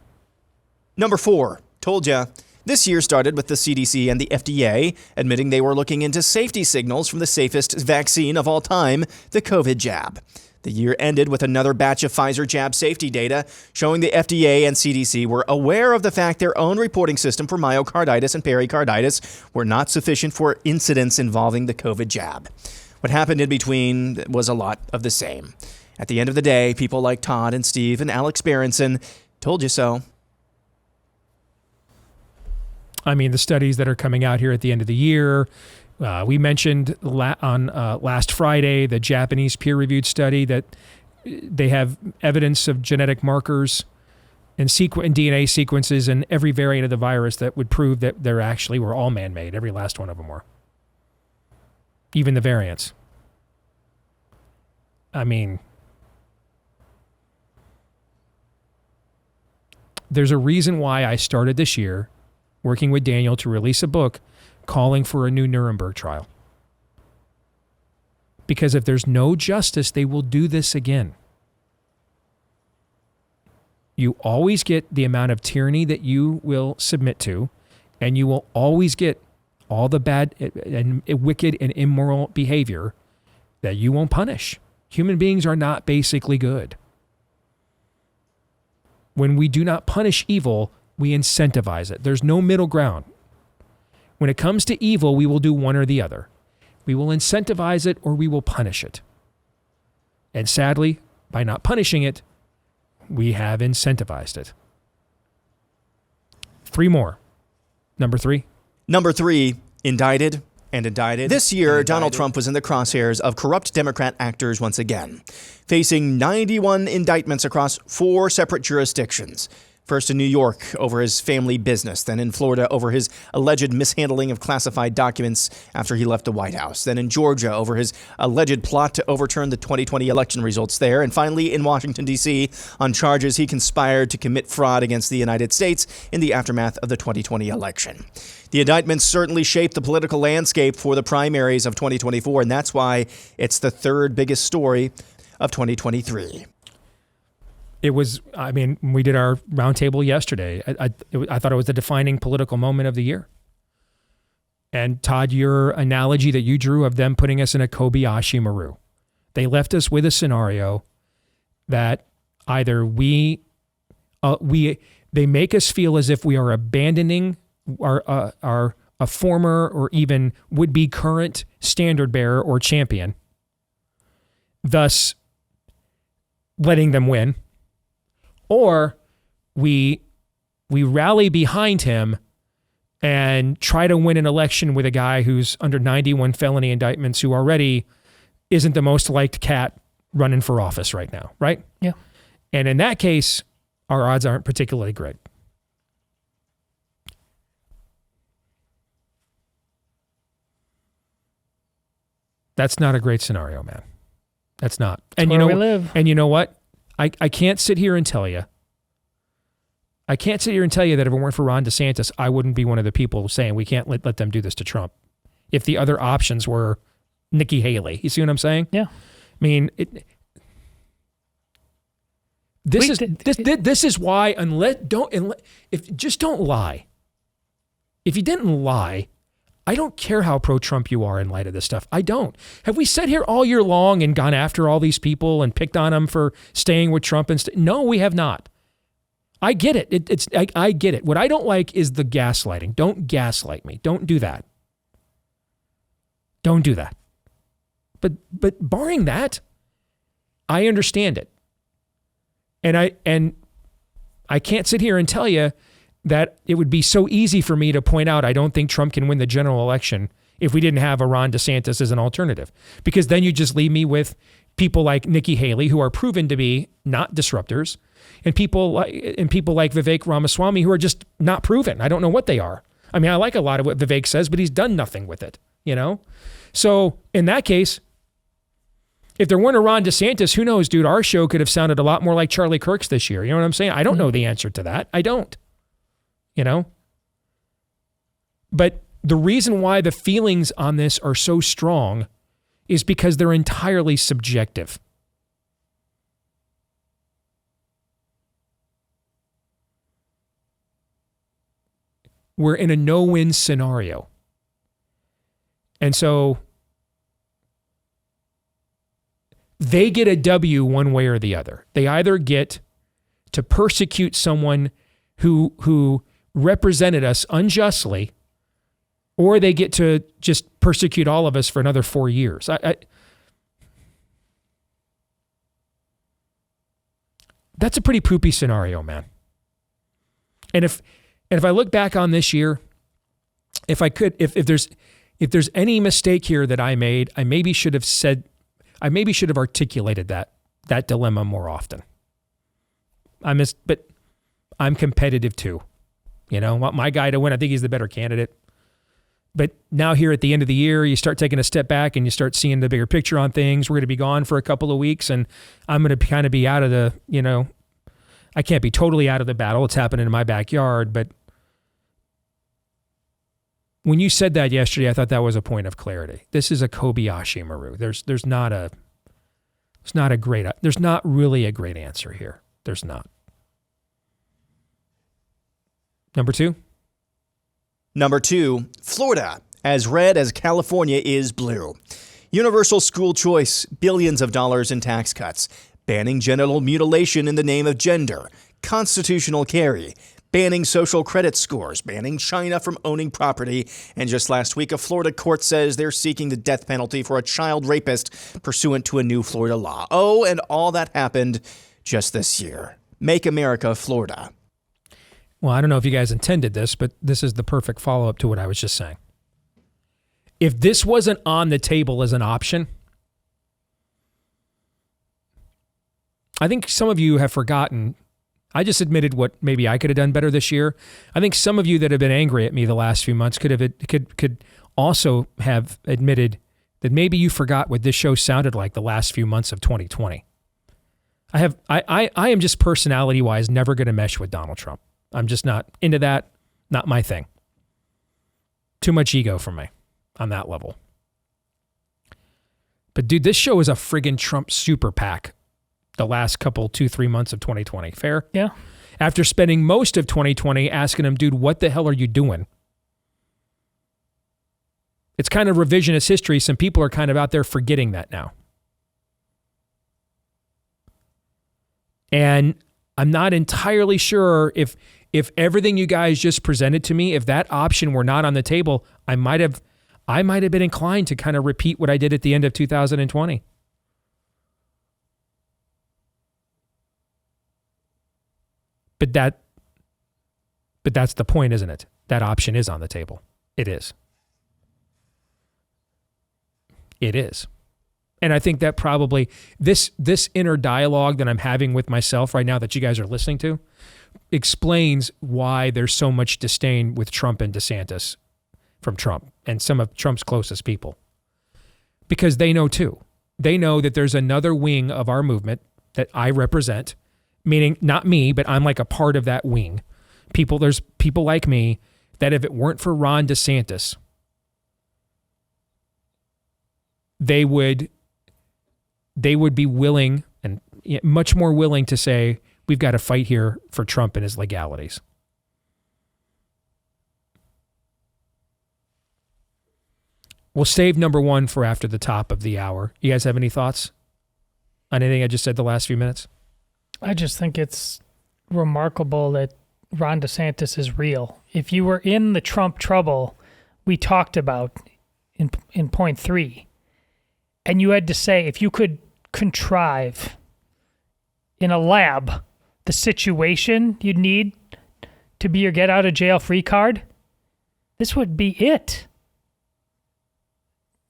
Number 4, told ya. This year started with the CDC and the FDA admitting they were looking into safety signals from the safest vaccine of all time, the COVID jab. The year ended with another batch of Pfizer jab safety data showing the FDA and CDC were aware of the fact their own reporting system for myocarditis and pericarditis were not sufficient for incidents involving the COVID jab. What happened in between was a lot of the same. At the end of the day, people like Todd and Steve and Alex Berenson told you so. I mean, the studies that are coming out here at the end of the year. We mentioned on last Friday the Japanese peer-reviewed study that they have evidence of genetic markers and DNA sequences in every variant of the virus that would prove that they actually were all man-made. Every last one of them were. Even the variants. I mean, there's a reason why I started this year working with Daniel to release a book calling for a new Nuremberg trial. Because if there's no justice, they will do this again. You always get the amount of tyranny that you will submit to, and you will always get all the bad and wicked and immoral behavior that you won't punish. Human beings are not basically good. When we do not punish evil, we incentivize it. There's no middle ground. When it comes to evil, we will do one or the other. We will incentivize it or we will punish it. And sadly, by not punishing it, we have incentivized it. 3 more. Number 3. Number 3, indicted and indicted. This year, Donald Trump was in the crosshairs of corrupt Democrat actors once again, facing 91 indictments across 4 separate jurisdictions. First in New York over his family business, then in Florida over his alleged mishandling of classified documents after he left the White House, then in Georgia over his alleged plot to overturn the 2020 election results there, and finally in Washington, D.C. on charges he conspired to commit fraud against the United States in the aftermath of the 2020 election. The indictments certainly shaped the political landscape for the primaries of 2024, and that's why it's the 3rd biggest story of 2023. It was, I mean, we did our roundtable yesterday. I thought it was the defining political moment of the year. And Todd, your analogy that you drew of them putting us in a Kobayashi Maru. They left us with a scenario that either they make us feel as if we are abandoning our a former or even would-be current standard bearer or champion, thus letting them win, or we rally behind him and try to win an election with a guy who's under 91 felony indictments, who already isn't the most liked cat running for office right now, right? Yeah. And in that case, our odds aren't particularly great. That's not a great scenario, man. That's not. And where we live. And you know what? I can't sit here and tell you. I can't sit here and tell you that if it weren't for Ron DeSantis, I wouldn't be one of the people saying we can't let them do this to Trump. If the other options were Nikki Haley. You see what I'm saying? Yeah. I mean, this is why just don't lie. If you didn't lie, I don't care how pro-Trump you are in light of this stuff. I don't. Have we sat here all year long and gone after all these people and picked on them for staying with Trump? No, we have not. I get it. I get it. What I don't like is the gaslighting. Don't gaslight me. Don't do that. Don't do that. But barring that, I understand it. And I can't sit here and tell you that it would be so easy for me to point out I don't think Trump can win the general election if we didn't have a Ron DeSantis as an alternative. Because then you just leave me with people like Nikki Haley, who are proven to be not disruptors, and people like Vivek Ramaswamy, who are just not proven. I don't know what they are. I mean, I like a lot of what Vivek says, but he's done nothing with it, you know? So in that case, if there weren't a Ron DeSantis, who knows, dude, our show could have sounded a lot more like Charlie Kirk's this year. You know what I'm saying? I don't know the answer to that. I don't. You know? But the reason why the feelings on this are so strong is because they're entirely subjective. We're in a no-win scenario. And so they get a W one way or the other. They either get to persecute someone who represented us unjustly, or they get to just persecute all of us for another 4 years. That's a pretty poopy scenario, man. And if I look back on this year, if there's any mistake here that I made, I maybe should have articulated that dilemma more often. But I'm competitive too. You know, want my guy to win. I think he's the better candidate. But now here at the end of the year, you start taking a step back and you start seeing the bigger picture on things. We're going to be gone for a couple of weeks, and I'm going to kind of be out of the, you know, I can't be totally out of the battle. It's happening in my backyard. But when you said that yesterday, I thought that was a point of clarity. This is a Kobayashi Maru. There's not really a great answer here. There's not. Number two, Florida, as red as California is blue. Universal school choice, billions of dollars in tax cuts, banning genital mutilation in the name of gender, constitutional carry, banning social credit scores, banning China from owning property, and just last week, a Florida court says they're seeking the death penalty for a child rapist pursuant to a new Florida law. Oh, and all that happened just this year. Make America Florida. Well, I don't know if you guys intended this, but this is the perfect follow-up to what I was just saying. If this wasn't on the table as an option, I think some of you have forgotten. I just admitted what maybe I could have done better this year. I think some of you that have been angry at me the last few months could also have admitted that maybe you forgot what this show sounded like the last few months of 2020. I am just personality-wise never going to mesh with Donald Trump. I'm just not into that. Not my thing. Too much ego for me on that level. But dude, this show is a friggin' Trump super PAC the last couple, 2-3 months of 2020. Fair? Yeah. After spending most of 2020 asking him, dude, what the hell are you doing? It's kind of revisionist history. Some people are kind of out there forgetting that now. And I'm not entirely sure if if everything you guys just presented to me, if that option were not on the table, I might have been inclined to kind of repeat what I did at the end of 2020. But that's the point, isn't it? That option is on the table. It is. It is. And I think that probably this inner dialogue that I'm having with myself right now that you guys are listening to explains why there's so much disdain with Trump and DeSantis from Trump and some of Trump's closest people. Because they know too. They know that there's another wing of our movement that I represent, meaning not me, but I'm like a part of that wing. There's people like me that if it weren't for Ron DeSantis, they would be willing and much more willing to say, we've got to fight here for Trump and his legalities. We'll save number one for after the top of the hour. You guys have any thoughts on anything I just said the last few minutes? I just think it's remarkable that Ron DeSantis is real. If you were in the Trump trouble we talked about in point 3, and you had to say, if you could contrive in a lab the situation you'd need to be your get out of jail free card, this would be it.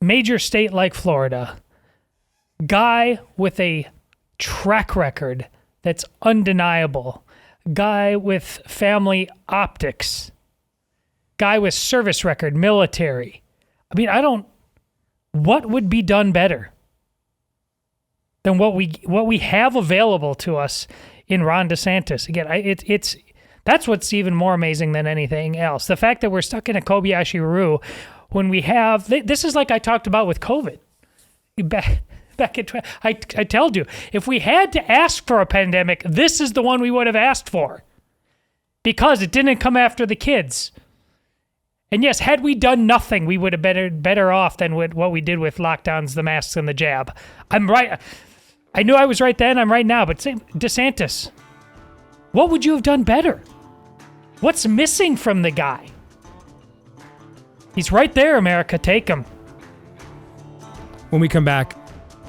Major state like Florida, guy with a track record that's undeniable, guy with family optics, guy with service record, military. I mean, what would be done better than what we have available to us in Ron DeSantis? Again, that's what's even more amazing than anything else. The fact that we're stuck in a Kobayashi Maru when we have, this is like I talked about with COVID. Back I told you, if we had to ask for a pandemic, this is the one we would have asked for because it didn't come after the kids. And yes, had we done nothing, we would have been better off than what we did with lockdowns, the masks, and the jab. I'm right. I knew I was right then. I'm right now. But DeSantis, what would you have done better? What's missing from the guy? He's right there, America. Take him. When we come back,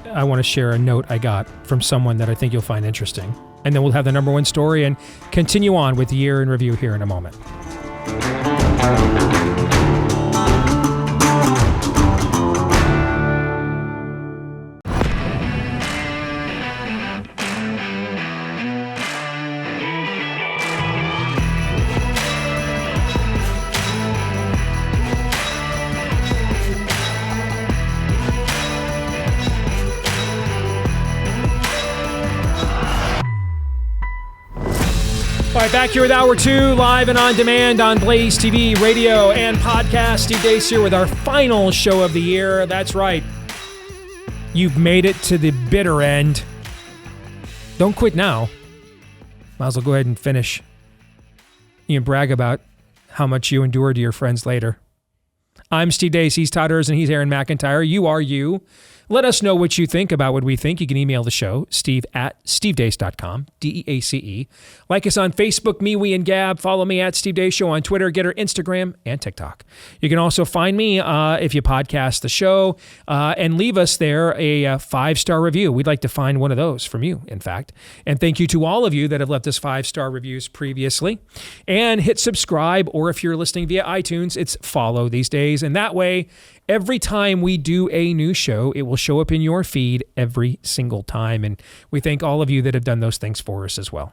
I want to share a note I got from someone that I think you'll find interesting. And then we'll have the number one story and continue on with the year in review here in a moment. All right, back here with Hour 2, live and on demand on BlazeTV, radio, and podcast. Steve Deace here with our final show of the year. That's right. You've made it to the bitter end. Don't quit now. Might as well go ahead and finish. You can brag about how much you endure to your friends later. I'm Steve Deace. He's Todd and he's Aaron McIntyre. You are you. Let us know what you think about what we think. You can email the show, steve@stevedeace.com, DEACE. Like us on Facebook, Me, We, and Gab. Follow me at Steve Deace Show on Twitter, Getter, Instagram, and TikTok. You can also find me if you podcast the show and leave us there a 5-star review. We'd like to find one of those from you, in fact. And thank you to all of you that have left us 5-star reviews previously. And hit subscribe, or if you're listening via iTunes, it's follow these days. And that way, every time we do a new show, it will show up in your feed every single time. And we thank all of you that have done those things for us as well.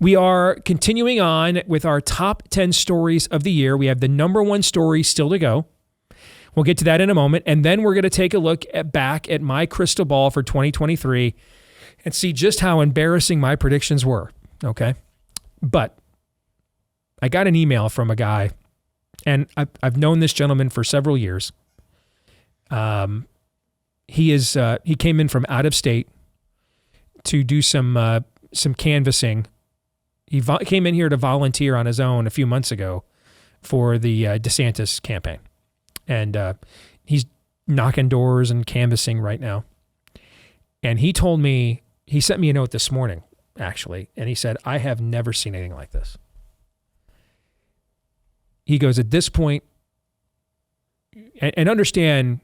We are continuing on with our top 10 stories of the year. We have the number one story still to go. We'll get to that in a moment. And then we're going to take a look back at my crystal ball for 2023 and see just how embarrassing my predictions were. Okay. But I got an email from a guy, and I've known this gentleman for several years. He came in from out of state to do some canvassing. He came in here to volunteer on his own a few months ago for the DeSantis campaign, and he's knocking doors and canvassing right now. And he told me, he sent me a note this morning, actually, and he said, "I have never seen anything like this." he goes, at this point, and understand,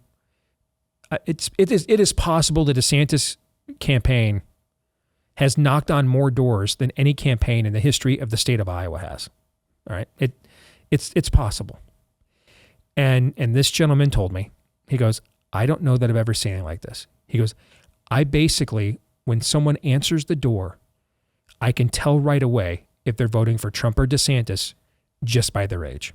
it is possible the DeSantis campaign has knocked on more doors than any campaign in the history of the state of Iowa has. All right, it's possible. And this gentleman told me, he goes, I don't know that I've ever seen anything like this. He goes, I basically, when someone answers the door, I can tell right away if they're voting for Trump or DeSantis just by their age.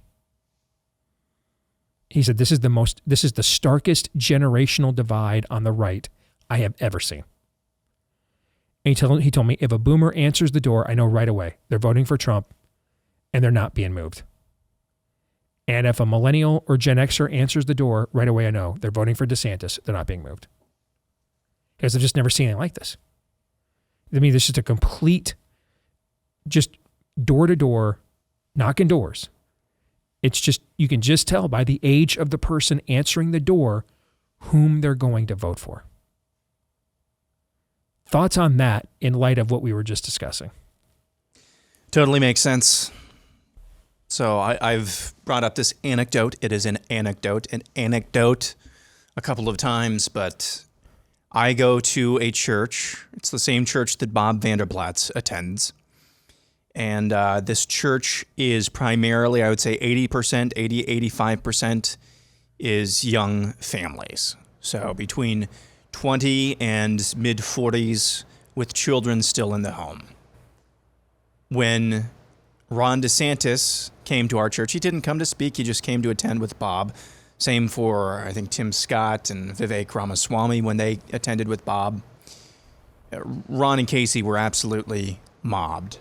He said, this is the starkest generational divide on the right I have ever seen. And he told me, if a boomer answers the door, I know right away they're voting for Trump and they're not being moved. And if a millennial or Gen Xer answers the door, right away I know they're voting for DeSantis, they're not being moved. Because I've just never seen anything like this. I mean, this is a complete, just door-to-door, knocking doors. It's just, you can just tell by the age of the person answering the door whom they're going to vote for. Thoughts on that in light of what we were just discussing? Totally makes sense. So I've brought up this anecdote. It is an anecdote a couple of times, but I go to a church. It's the same church that Bob Vanderblatz attends. And this church is primarily, I would say 80%, 85% is young families. So between 20 and mid-40s with children still in the home. When Ron DeSantis came to our church, he didn't come to speak, he just came to attend with Bob. Same for, I think, Tim Scott and Vivek Ramaswamy when they attended with Bob. Ron and Casey were absolutely mobbed.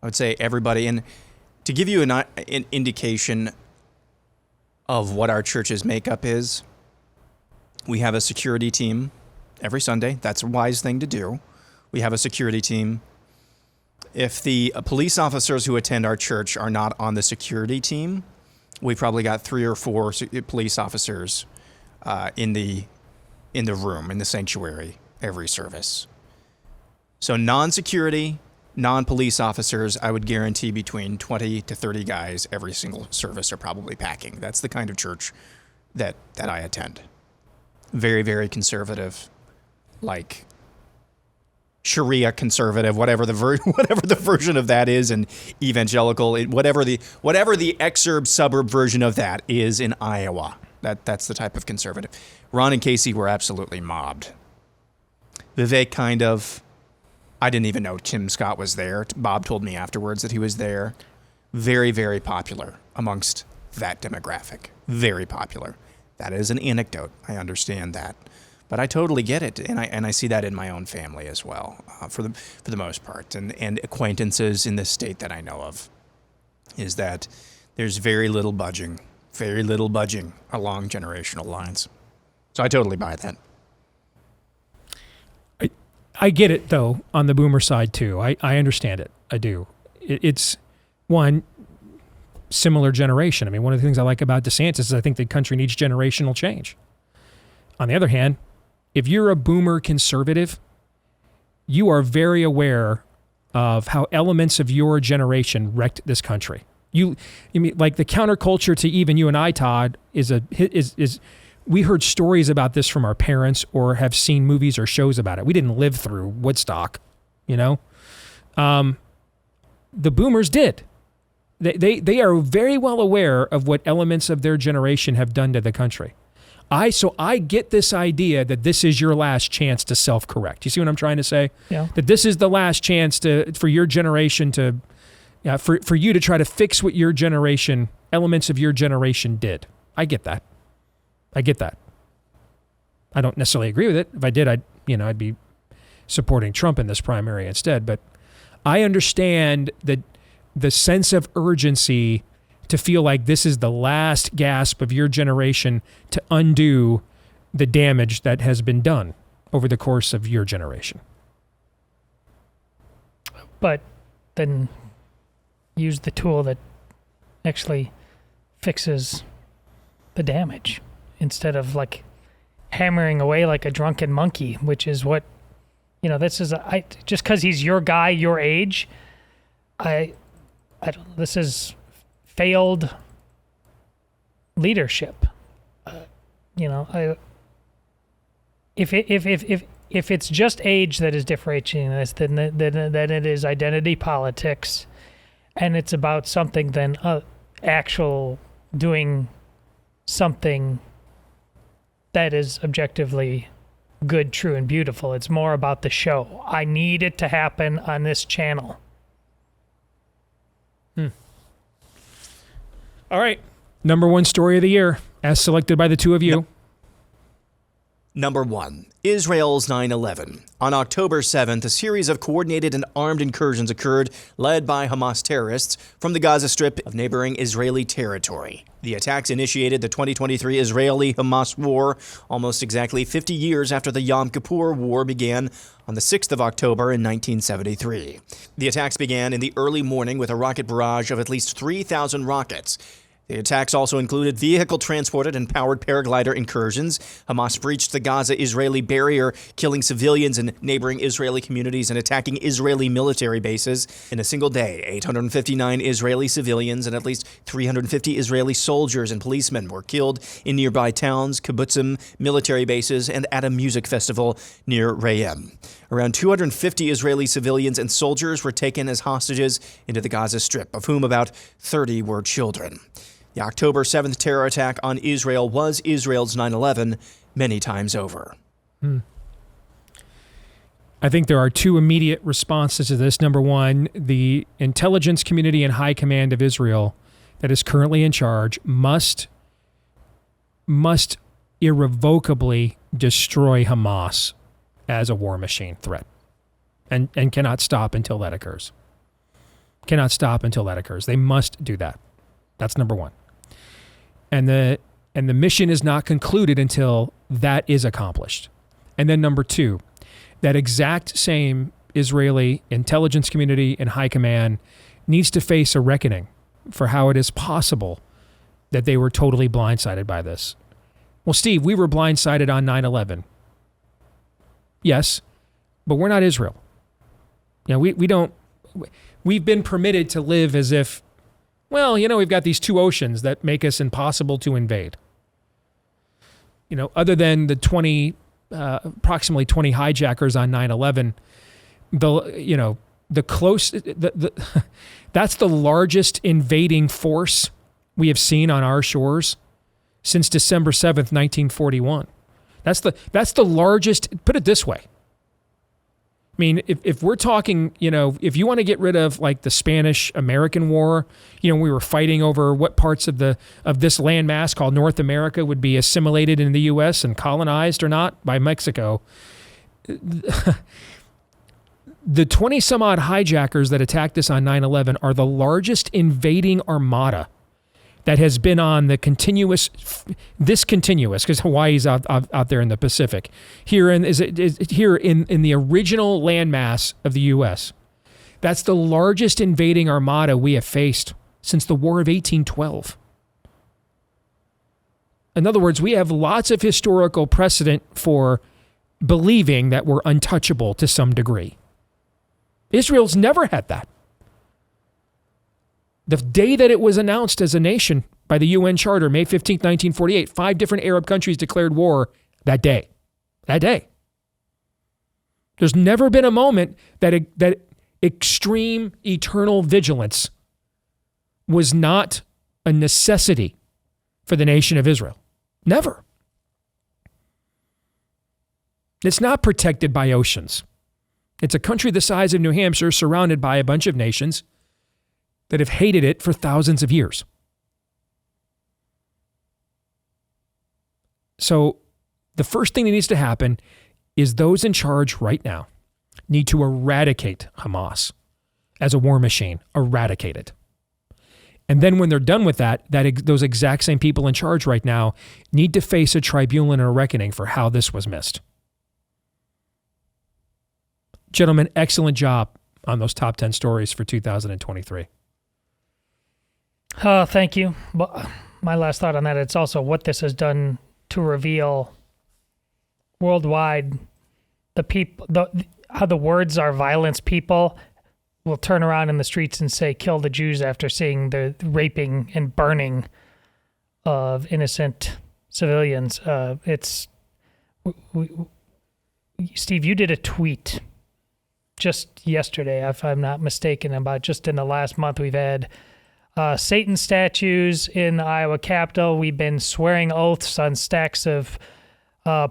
I would say everybody. And to give you an indication of what our church's makeup is, we have a security team every Sunday. That's a wise thing to do. We have a security team. If the police officers who attend our church are not on the security team, we probably got 3 or 4 police officers in the room, in the sanctuary, every service. So non-security, non-police officers, I would guarantee between 20 to 30 guys every single service are probably packing. That's the kind of church that I attend. Very, very conservative, like Sharia conservative, whatever the version of that is, and evangelical, whatever the exurb suburb version of that is in Iowa. That's the type of conservative. Ron and Casey were absolutely mobbed. Vivek kind of. I didn't even know Tim Scott was there. Bob told me afterwards that he was there. Very, very popular amongst that demographic. Very popular. That is an anecdote. I understand that. But I totally get it, and I see that in my own family as well, for the most part, and acquaintances in this state that I know of, is that there's very little budging along generational lines. So I totally buy that. I get it, though, on the boomer side, too. I understand it. I do. It's, one, similar generation. I mean, one of the things I like about DeSantis is I think the country needs generational change. On the other hand, if you're a boomer conservative, you are very aware of how elements of your generation wrecked this country. You mean, like the counterculture to even you and I, Todd, is we heard stories about this from our parents or have seen movies or shows about it. We didn't live through Woodstock, you know? The boomers did. They are very well aware of what elements of their generation have done to the country. So I get this idea that this is your last chance to self-correct. You see what I'm trying to say? Yeah. That this is the last chance for your generation to, for you to try to fix what your generation, elements of your generation did. I get that. I don't necessarily agree with it. If I did, I'd be supporting Trump in this primary instead. But I understand that the sense of urgency to feel like this is the last gasp of your generation to undo the damage that has been done over the course of your generation. But then use the tool that actually fixes the damage instead of like hammering away like a drunken monkey, which is what, this is, just because he's your guy, your age, this is failed leadership. If it's just age that is differentiating this, then it is identity politics, and it's about something than actual doing something that is objectively good, true, and beautiful. It's more about the show. I need it to happen on this channel. All right. Number one story of the year, as selected by the two of you. Number 1, Israel's 9/11. On October 7th, a series of coordinated and armed incursions occurred, led by Hamas terrorists, from the Gaza Strip of neighboring Israeli territory. The attacks initiated the 2023 Israeli-Hamas war, almost exactly 50 years after the Yom Kippur War began on the 6th of October in 1973. The attacks began in the early morning with a rocket barrage of at least 3,000 rockets. The attacks also included vehicle-transported and powered paraglider incursions. Hamas breached the Gaza-Israeli barrier, killing civilians in neighboring Israeli communities and attacking Israeli military bases. In a single day, 859 Israeli civilians and at least 350 Israeli soldiers and policemen were killed in nearby towns, kibbutzim, military bases, and at a music festival near Re'em. Around 250 Israeli civilians and soldiers were taken as hostages into the Gaza Strip, of whom about 30 were children. The October 7th terror attack on Israel was Israel's 9/11 many times over. I think there are two immediate responses to this. Number one, the intelligence community and high command of Israel that is currently in charge must irrevocably destroy Hamas as a war machine threat and cannot stop until that occurs. Cannot stop until that occurs. They must do that. That's number one. And the mission is not concluded until that is accomplished. And then number two, that exact same Israeli intelligence community and high command needs to face a reckoning for how it is possible that they were totally blindsided by this. Well, Steve, we were blindsided on 9/11. Yes, but we're not Israel. We've been permitted to live as if, well, we've got these two oceans that make us impossible to invade. Other than the approximately 20 hijackers on 9/11, that's the largest invading force we have seen on our shores since December 7th, 1941. That's the largest. Put it this way. I mean, if we're talking, if you want to get rid of like the Spanish-American War, we were fighting over what parts of this landmass called North America would be assimilated in the U.S. and colonized or not by Mexico. The 20-some-odd hijackers that attacked us on 9/11 are the largest invading armada that has been on the continuous, because Hawaii's out there in the Pacific, here in the original landmass of the U.S. That's the largest invading armada we have faced since the War of 1812. In other words, we have lots of historical precedent for believing that we're untouchable to some degree. Israel's never had that. The day that it was announced as a nation by the UN Charter, May 15, 1948, 5 different Arab countries declared war that day. That day. There's never been a moment that extreme eternal vigilance was not a necessity for the nation of Israel. Never. It's not protected by oceans. It's a country the size of New Hampshire surrounded by a bunch of nations that have hated it for thousands of years. So the first thing that needs to happen is those in charge right now need to eradicate Hamas as a war machine. Eradicate it. And then when they're done with that, those exact same people in charge right now need to face a tribunal and a reckoning for how this was missed. Gentlemen, excellent job on those top 10 stories for 2023. Thank you. But my last thought on that, it's also what this has done to reveal worldwide how the words are violence. People will turn around in the streets and say, kill the Jews after seeing the raping and burning of innocent civilians. Steve, you did a tweet just yesterday, if I'm not mistaken, about just in the last month we've had Satan statues in the Iowa Capitol. We've been swearing oaths on stacks of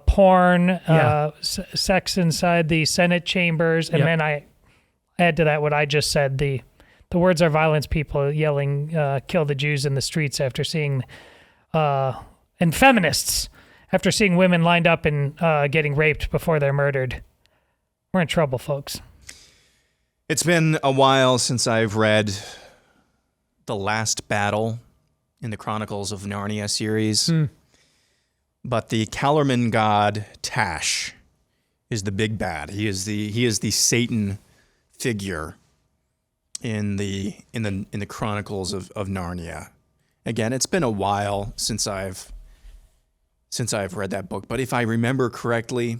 porn, sex inside the Senate chambers, and then I add to that what I just said. The words are violence. People yelling, "Kill the Jews" in the streets after seeing, and feminists after seeing women lined up and getting raped before they're murdered. We're in trouble, folks. It's been a while since I've read The Last Battle in the Chronicles of Narnia series. But the Calorman god Tash is the big bad. He is the Satan figure in the Chronicles of Narnia. Again, it's been a while since I've read that book, but if I remember correctly,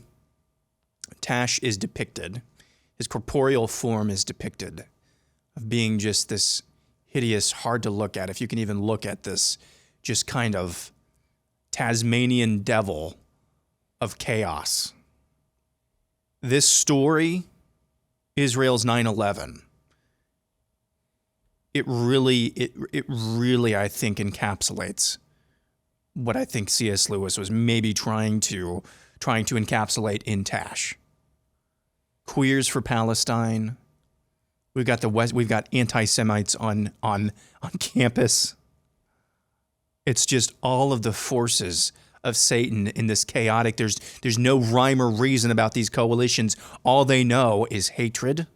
Tash is depicted, his corporeal form is depicted of being just this hideous, hard to look at, if you can even look at this, just kind of Tasmanian devil of chaos. This story, Israel's 9/11, it really, I think, encapsulates what I think C.S. Lewis was maybe trying to encapsulate in Tash. Queers for Palestine. We've got we've got anti-Semites on campus. It's just all of the forces of Satan in this chaotic. There's no rhyme or reason about these coalitions. All they know is hatred.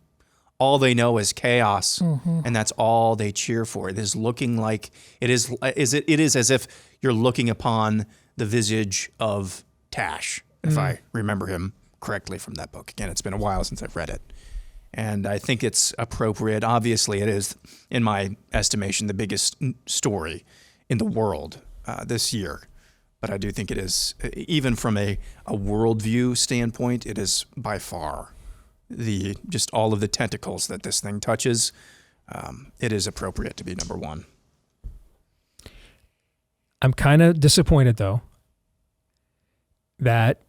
All they know is chaos, and that's all they cheer for. It is looking like it is as if you're looking upon the visage of Tash, if I remember him correctly from that book. Again, it's been a while since I've read it, and I think it's appropriate. Obviously, it is, in my estimation, the biggest story in the world this year. But I do think it is, even from a worldview standpoint, it is by far just all of the tentacles that this thing touches. It is appropriate to be number one. I'm kind of disappointed, though, that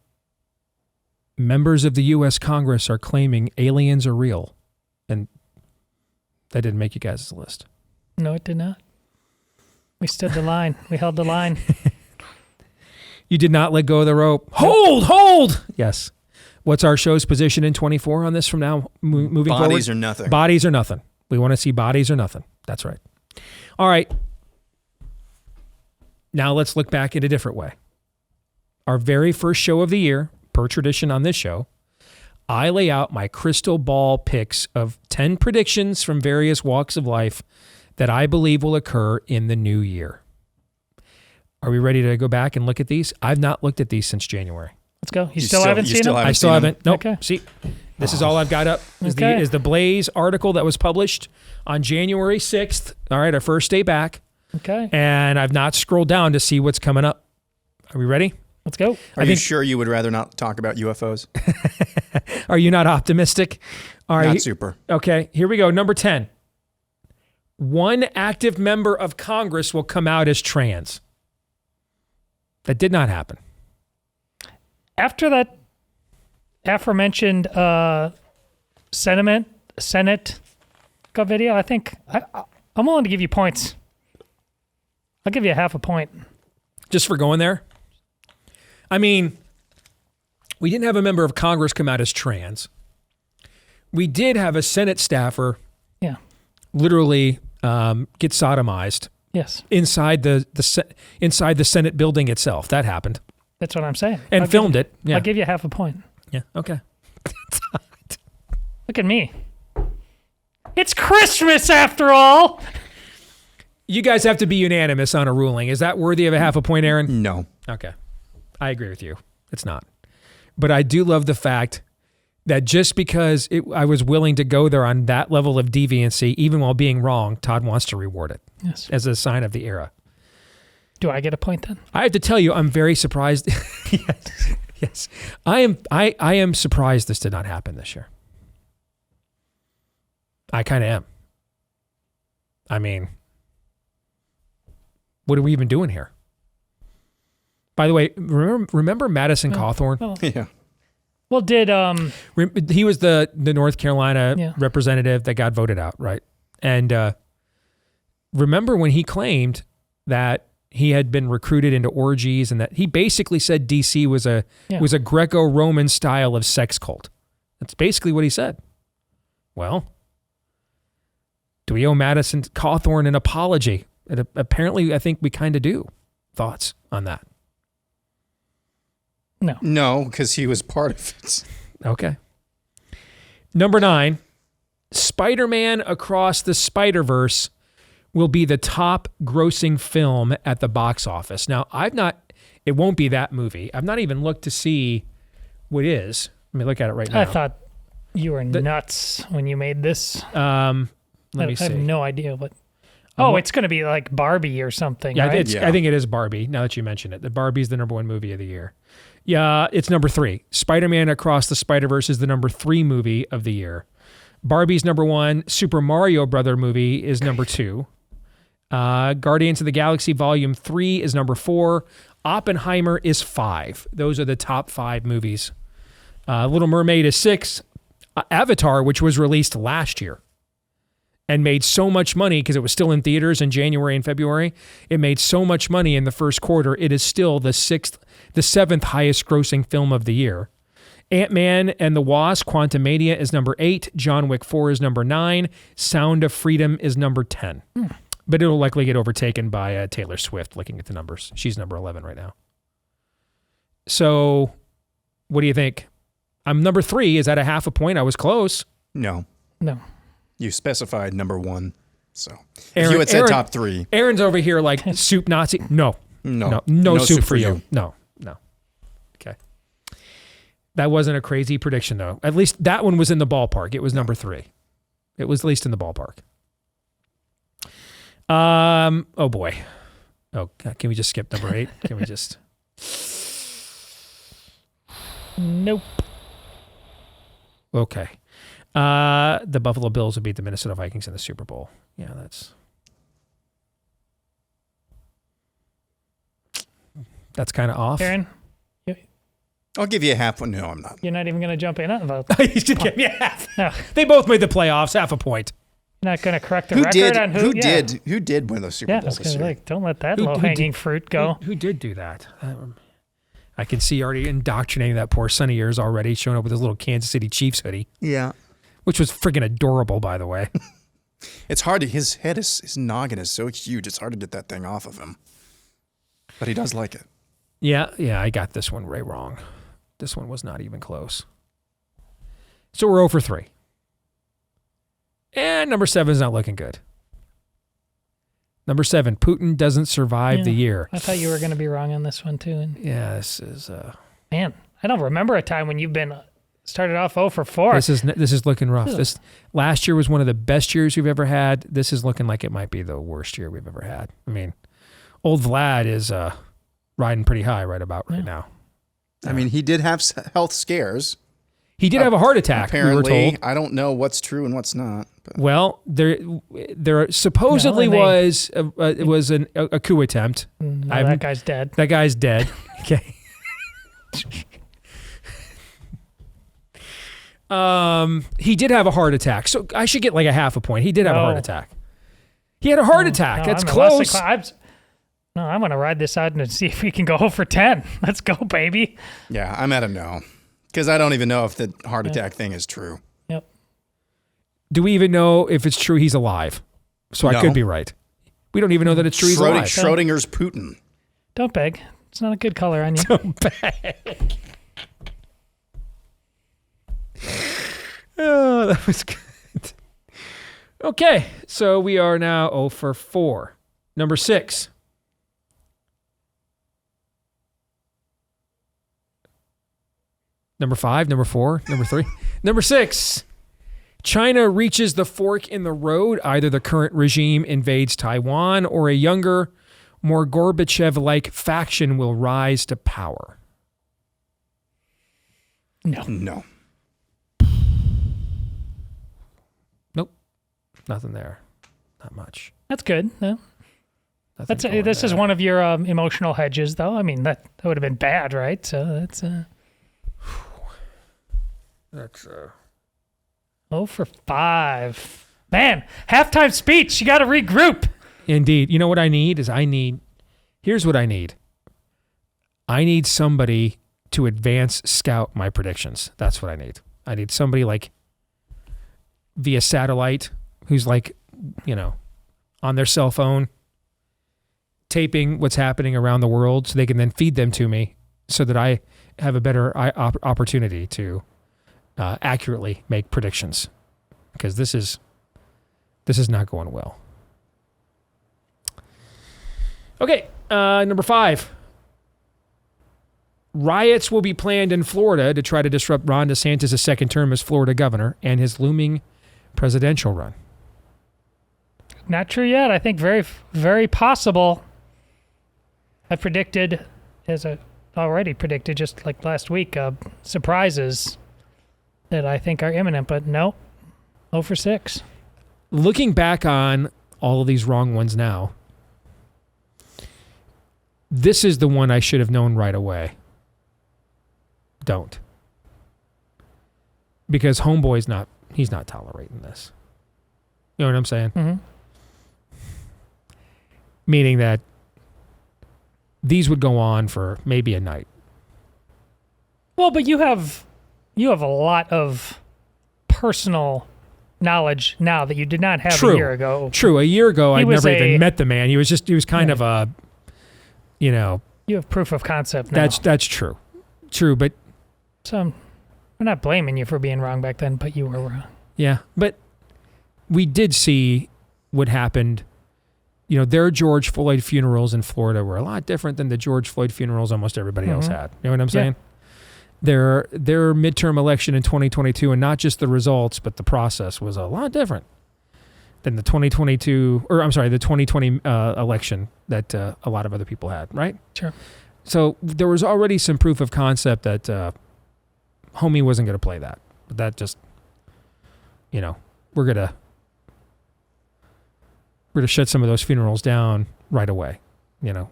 members of the U.S. Congress are claiming aliens are real. And that didn't make you guys' list. No, it did not. We stood the line. We held the line. You did not let go of the rope. Hold! Yes. What's our show's position in 24 on this from now moving forward? Bodies or nothing. Bodies or nothing. We want to see bodies or nothing. That's right. All right. Now let's look back in a different way. Our very first show of the year, per tradition on this show, I lay out my crystal ball picks of 10 predictions from various walks of life that I believe will occur in the new year. Are we ready to go back and look at these? I've not looked at these since January. Let's go. You still haven't seen them? I still haven't. Nope. Okay. See, this is all I've got up is the Blaze article that was published on January 6th. All right, our first day back. Okay. And I've not scrolled down to see what's coming up. Are we ready? Let's go. Are you sure you would rather not talk about UFOs? Are you not optimistic? Not super. Okay, here we go. Number 10. One active member of Congress will come out as trans. That did not happen. After that aforementioned Senate video, I think I'm willing to give you points. I'll give you a half a point. Just for going there? I mean, we didn't have a member of Congress come out as trans. We did have a Senate staffer literally get sodomized. Yes. Inside the Senate building itself. That happened. That's what I'm saying. And filmed it. Yeah. I'll give you half a point. Yeah, okay. Look at me. It's Christmas after all. You guys have to be unanimous on a ruling. Is that worthy of a half a point, Aaron? No. Okay. I agree with you. It's not. But I do love the fact that just because I was willing to go there on that level of deviancy, even while being wrong, Todd wants to reward it. Yes. As a sign of the era. Do I get a point then? I have to tell you, I'm very surprised. Yes. I am surprised this did not happen this year. I kind of am. I mean, what are we even doing here? By the way, remember Madison Cawthorn? Yeah. Well, did He was the North Carolina representative that got voted out, right? And remember when he claimed that he had been recruited into orgies and that he basically said DC was a Greco-Roman style of sex cult. That's basically what he said. Well, do we owe Madison Cawthorn an apology? Apparently, I think we kind of do. Thoughts on that? No. No, because he was part of it. Okay. Number 9, Spider-Man Across the Spider-Verse will be the top grossing film at the box office. Now, it won't be that movie. I've not even looked to see what it is. Let me look at it right now. I thought you were nuts when you made this. Let me see. I have no idea what. Oh, it's going to be like Barbie or something, Yeah, right? I think it is Barbie, now that you mention it. The Barbie's the number 1 movie of the year. Yeah, it's number 3. Spider-Man Across the Spider-Verse is the number 3 movie of the year. Barbie's number 1. Super Mario Brother movie is number 2. Guardians of the Galaxy Volume 3 is number 4. Oppenheimer is 5. Those are the top 5 movies. Little Mermaid is 6. Avatar, which was released last year and made so much money because it was still in theaters in January and February. It made so much money in the first quarter. It is still the 7th highest grossing film of the year. Ant-Man and the Wasp: Quantumania is number 8. John Wick 4 is number 9. Sound of Freedom is number 10. But it'll likely get overtaken by Taylor Swift, looking at the numbers. She's number 11 right now. So what do you think? I'm number 3. Is that a half a point? I was close. No. You specified number 1. So if you had said top 3. Aaron's over here like soup Nazi. No soup for you. No. Okay. That wasn't a crazy prediction, though. At least that one was in the ballpark. It was number 3. It was at least in the ballpark. Oh boy. Oh, God, can we just skip number 8? Can we just? Nope. Okay. The Buffalo Bills will beat the Minnesota Vikings in the Super Bowl. Yeah, that's kind of off. Aaron, I'll give you a half one. No, I'm not. you're not even going to jump in on about You should give me a half. No. They both made the playoffs. Half a point. You're not going to correct the record on who did win the Super Yeah, Bowl this year? don't let that low-hanging fruit go. Who did do that? I can see already indoctrinating that poor son of yours already, showing up with his little Kansas City Chiefs hoodie. Yeah. Which was friggin' adorable, by the way. It's hard to, his noggin is so huge, it's hard to get that thing off of him. But he does like it. Yeah, I got this one way wrong. This one was not even close. So we're 0 for 3. And number 7 is not looking good. Number 7, Putin doesn't survive the year. I thought you were going to be wrong on this one, too. And yeah, this is... Man, I don't remember a time when you've been... Started off 0 for 4. This is looking rough. This last year was one of the best years we've ever had. This is looking like it might be the worst year we've ever had. I mean, old Vlad is riding pretty high right now. I mean, he did have health scares. He did have a heart attack. Apparently, we were told. I don't know what's true and what's not. But. Well, there supposedly was a coup attempt. No, that guy's dead. That guy's dead. Okay. He did have a heart attack, so I should get like a half a point. He did have a heart attack. He had a heart attack. That's close. I'm going to ride this out and see if we can go 0 for 10. Let's go, baby. Yeah, I'm at a no. Because I don't even know if the heart attack thing is true. Yep. Do we even know if it's true he's alive? So I could be right. We don't even know that it's true he's alive. Schrodinger's Putin. Don't beg. It's not a good color on you. Don't beg. Oh, that was good. Okay, so we are now 0 for 4. Number 6. Number 5, number 4, number 3. Number 6. China reaches the fork in the road. Either the current regime invades Taiwan or a younger, more Gorbachev-like faction will rise to power. No. Nope. Nothing there. Not much. That's good. No. This is one of your emotional hedges, though. I mean, that would have been bad, right? So that's 0 for 5. Man, halftime speech. You got to regroup. Indeed. You know what I need is here's what I need. I need somebody to advance scout my predictions. That's what I need. I need somebody like via satellite who's like, on their cell phone, taping what's happening around the world so they can then feed them to me so that I have a better opportunity to accurately make predictions, because this is not going well. Okay, number 5. Riots will be planned in Florida to try to disrupt Ron DeSantis' second term as Florida governor and his looming presidential run. Not true yet. I think very, very possible. I predicted, as I already predicted just like last week, surprises that I think are imminent, but no, 0 for 6. Looking back on all of these wrong ones now, this is the one I should have known right away. Don't. Because homeboy's he's not tolerating this. You know what I'm saying? Mm-hmm. Meaning that these would go on for maybe a night. Well, but you have a lot of personal knowledge now that you did not have a year ago. True. A year ago, I'd never even met the man. He was kind of a, You have proof of concept now. That's true. True, but... So I'm not blaming you for being wrong back then, but you were wrong. Yeah, but we did see what happened. Their George Floyd funerals in Florida were a lot different than the George Floyd funerals almost everybody else had. You know what I'm saying? Their midterm election in 2022, and not just the results, but the process was a lot different than the 2020 election that a lot of other people had, right? Sure. So there was already some proof of concept that homie wasn't going to play that. But that just, we're going to shut some of those funerals down right away. I'm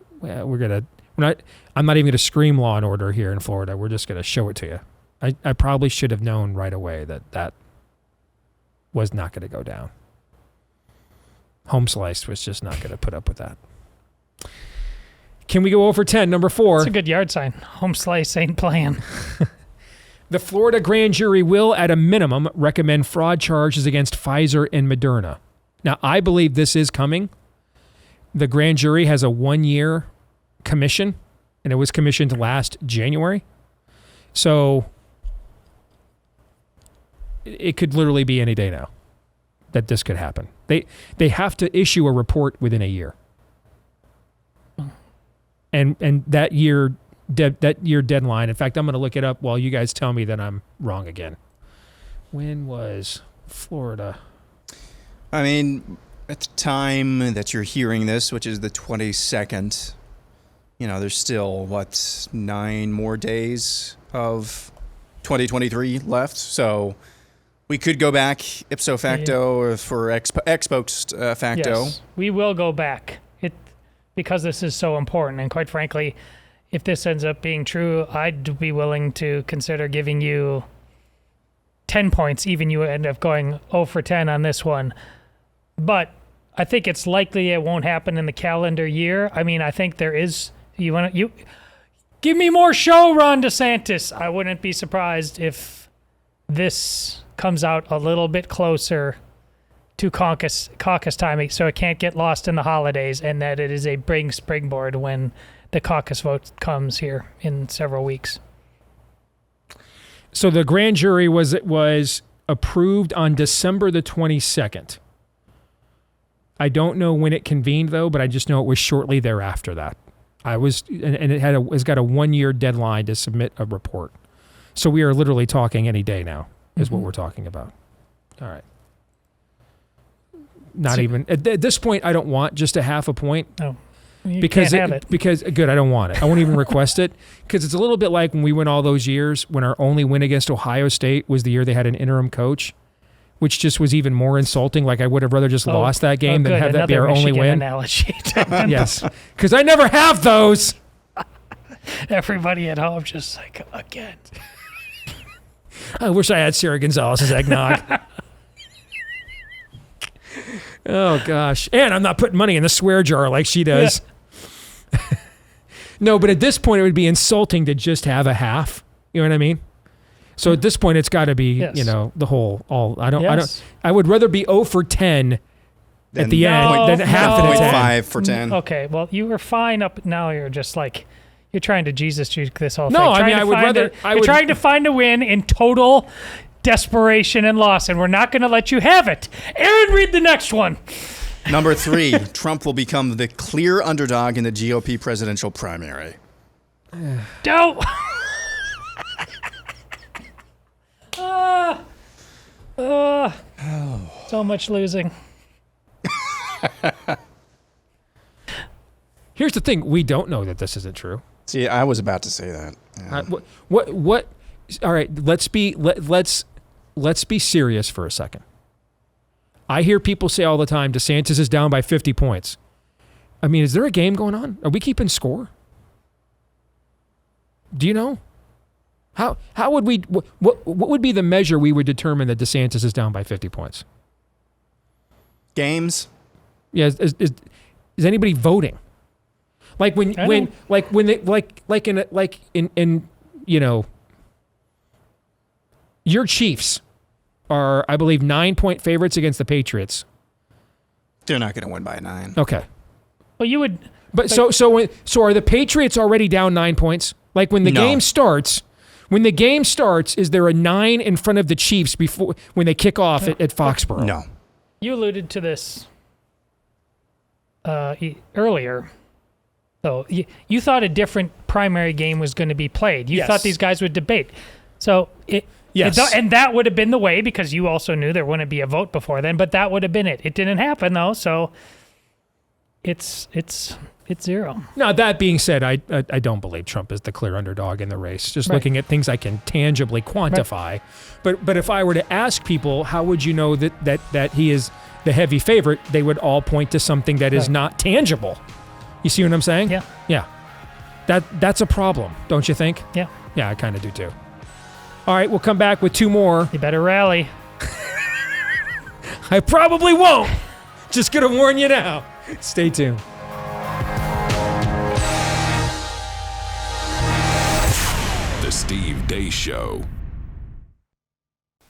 not even going to scream Law and Order here in Florida. We're just going to show it to you. I probably should have known right away that was not going to go down. Home Slice was just not going to put up with that. Can we go over 10? Number 4. It's a good yard sign. Home Slice ain't playing. The Florida grand jury will, at a minimum, recommend fraud charges against Pfizer and Moderna. Now, I believe this is coming. The grand jury has a 1-year commission, and it was commissioned last January. So it could literally be any day now that this could happen. They have to issue a report within a year. And that year deadline, in fact, I'm going to look it up while you guys tell me that I'm wrong again. When was Florida? I mean, at the time that you're hearing this, which is the 22nd, there's still, 9 more days of 2023 left. So we could go back ipso facto or for ex post facto. Yes, we will go back because this is so important. And quite frankly, if this ends up being true, I'd be willing to consider giving you 10 points, even you end up going 0 for 10 on this one. But I think it's likely it won't happen in the calendar year. I mean, I think there is... You give me more show, Ron DeSantis. I wouldn't be surprised if this comes out a little bit closer to caucus timing, so it can't get lost in the holidays, and that it is a big springboard when the caucus vote comes here in several weeks. So the grand jury was approved on December the 22nd. I don't know when it convened, though, but I just know it was shortly thereafter that. It's got a 1-year deadline to submit a report. So we are literally talking any day now, is what we're talking about. All right. At this point, I don't want just a half a point. No. Because good, I don't want it. I won't even request it, because it's a little bit like when we went all those years when our only win against Ohio State was the year they had an interim coach. which just was even more insulting. Like I would have rather just lost that game than have that be our only Michigan win. Analogy. Yes, because I never have those. Everybody at home just like, again. I wish I had Sarah Gonzalez's eggnog. Oh, gosh. And I'm not putting money in the swear jar like she does. Yeah. No, but at this point, it would be insulting to just have a half. You know what I mean? So at this point, it's got to be, the whole, I would rather be 0 for 10 at the end than half and a 10. 0.5 for 10. Okay, well, you were fine up now. You're just like, you're trying to Jesus juke this whole thing. No, I mean, I would rather... You're trying to find a win in total desperation and loss, and we're not going to let you have it. Aaron, read the next one. Number 3, Trump will become the clear underdog in the GOP presidential primary. Don't. So much losing. Here's the thing. We don't know that this isn't true. See, I was about to say that. Yeah. What? All right, let's be serious for a second. I hear people say all the time, DeSantis is down by 50 points. I mean, is there a game going on? Are we keeping score? Do you know? How would we? What would be the measure we would determine that DeSantis is down by 50 points? Games. Yeah. Is anybody voting? Like in your Chiefs are, I believe, 9-point favorites against the Patriots. They're not going to win by 9. Okay. Well, you would. But so are the Patriots already down 9 points? Like when the game starts, is there a 9 in front of the Chiefs before when they kick off at Foxborough? No. You alluded to this earlier. So you thought a different primary game was going to be played. You thought these guys would debate. So and that would have been the way because you also knew there wouldn't be a vote before then. But that would have been it. It didn't happen though. So it's 0. Now that being said, I don't believe Trump is the clear underdog in the race. Just looking at things I can tangibly quantify. Right. But if I were to ask people, how would you know that he is the heavy favorite? They would all point to something that is not tangible. You see what I'm saying? Yeah. Yeah. That's a problem, don't you think? Yeah. Yeah, I kind of do too. All right, we'll come back with 2 more. You better rally. I probably won't. Just gonna warn you now. Stay tuned. The Steve Deace Show.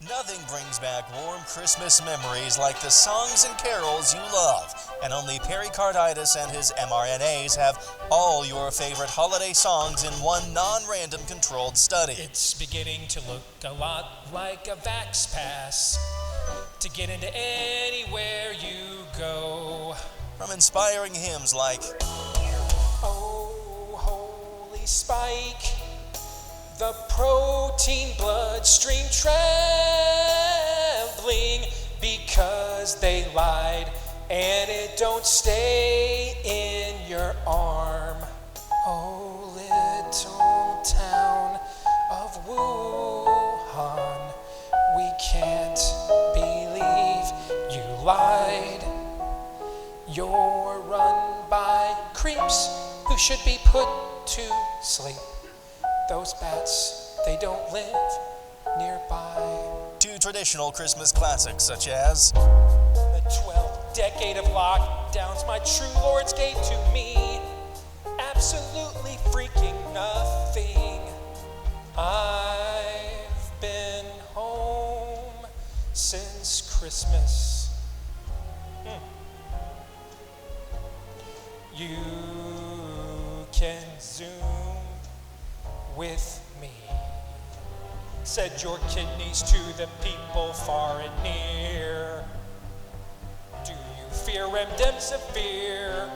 Nothing brings back warm Christmas memories like the songs and carols you love. And only pericarditis and his mRNAs have all your favorite holiday songs in one non-random controlled study. It's beginning to look a lot like a Vax Pass to get into anywhere you go. From inspiring hymns like Oh, holy spike, the protein bloodstream trembling because they lied and it don't stay in your arm. Oh, little town of Wuhan, we can't believe you lied. You're run by creeps who should be put to sleep. Those bats, they don't live nearby. 2 traditional Christmas classics such as The 12th decade of lockdowns my true lords gave to me. Absolutely freaking nothing. I've been home since Christmas. You can Zoom with me. Said your kidneys to the people far and near. Do you fear remdesivir?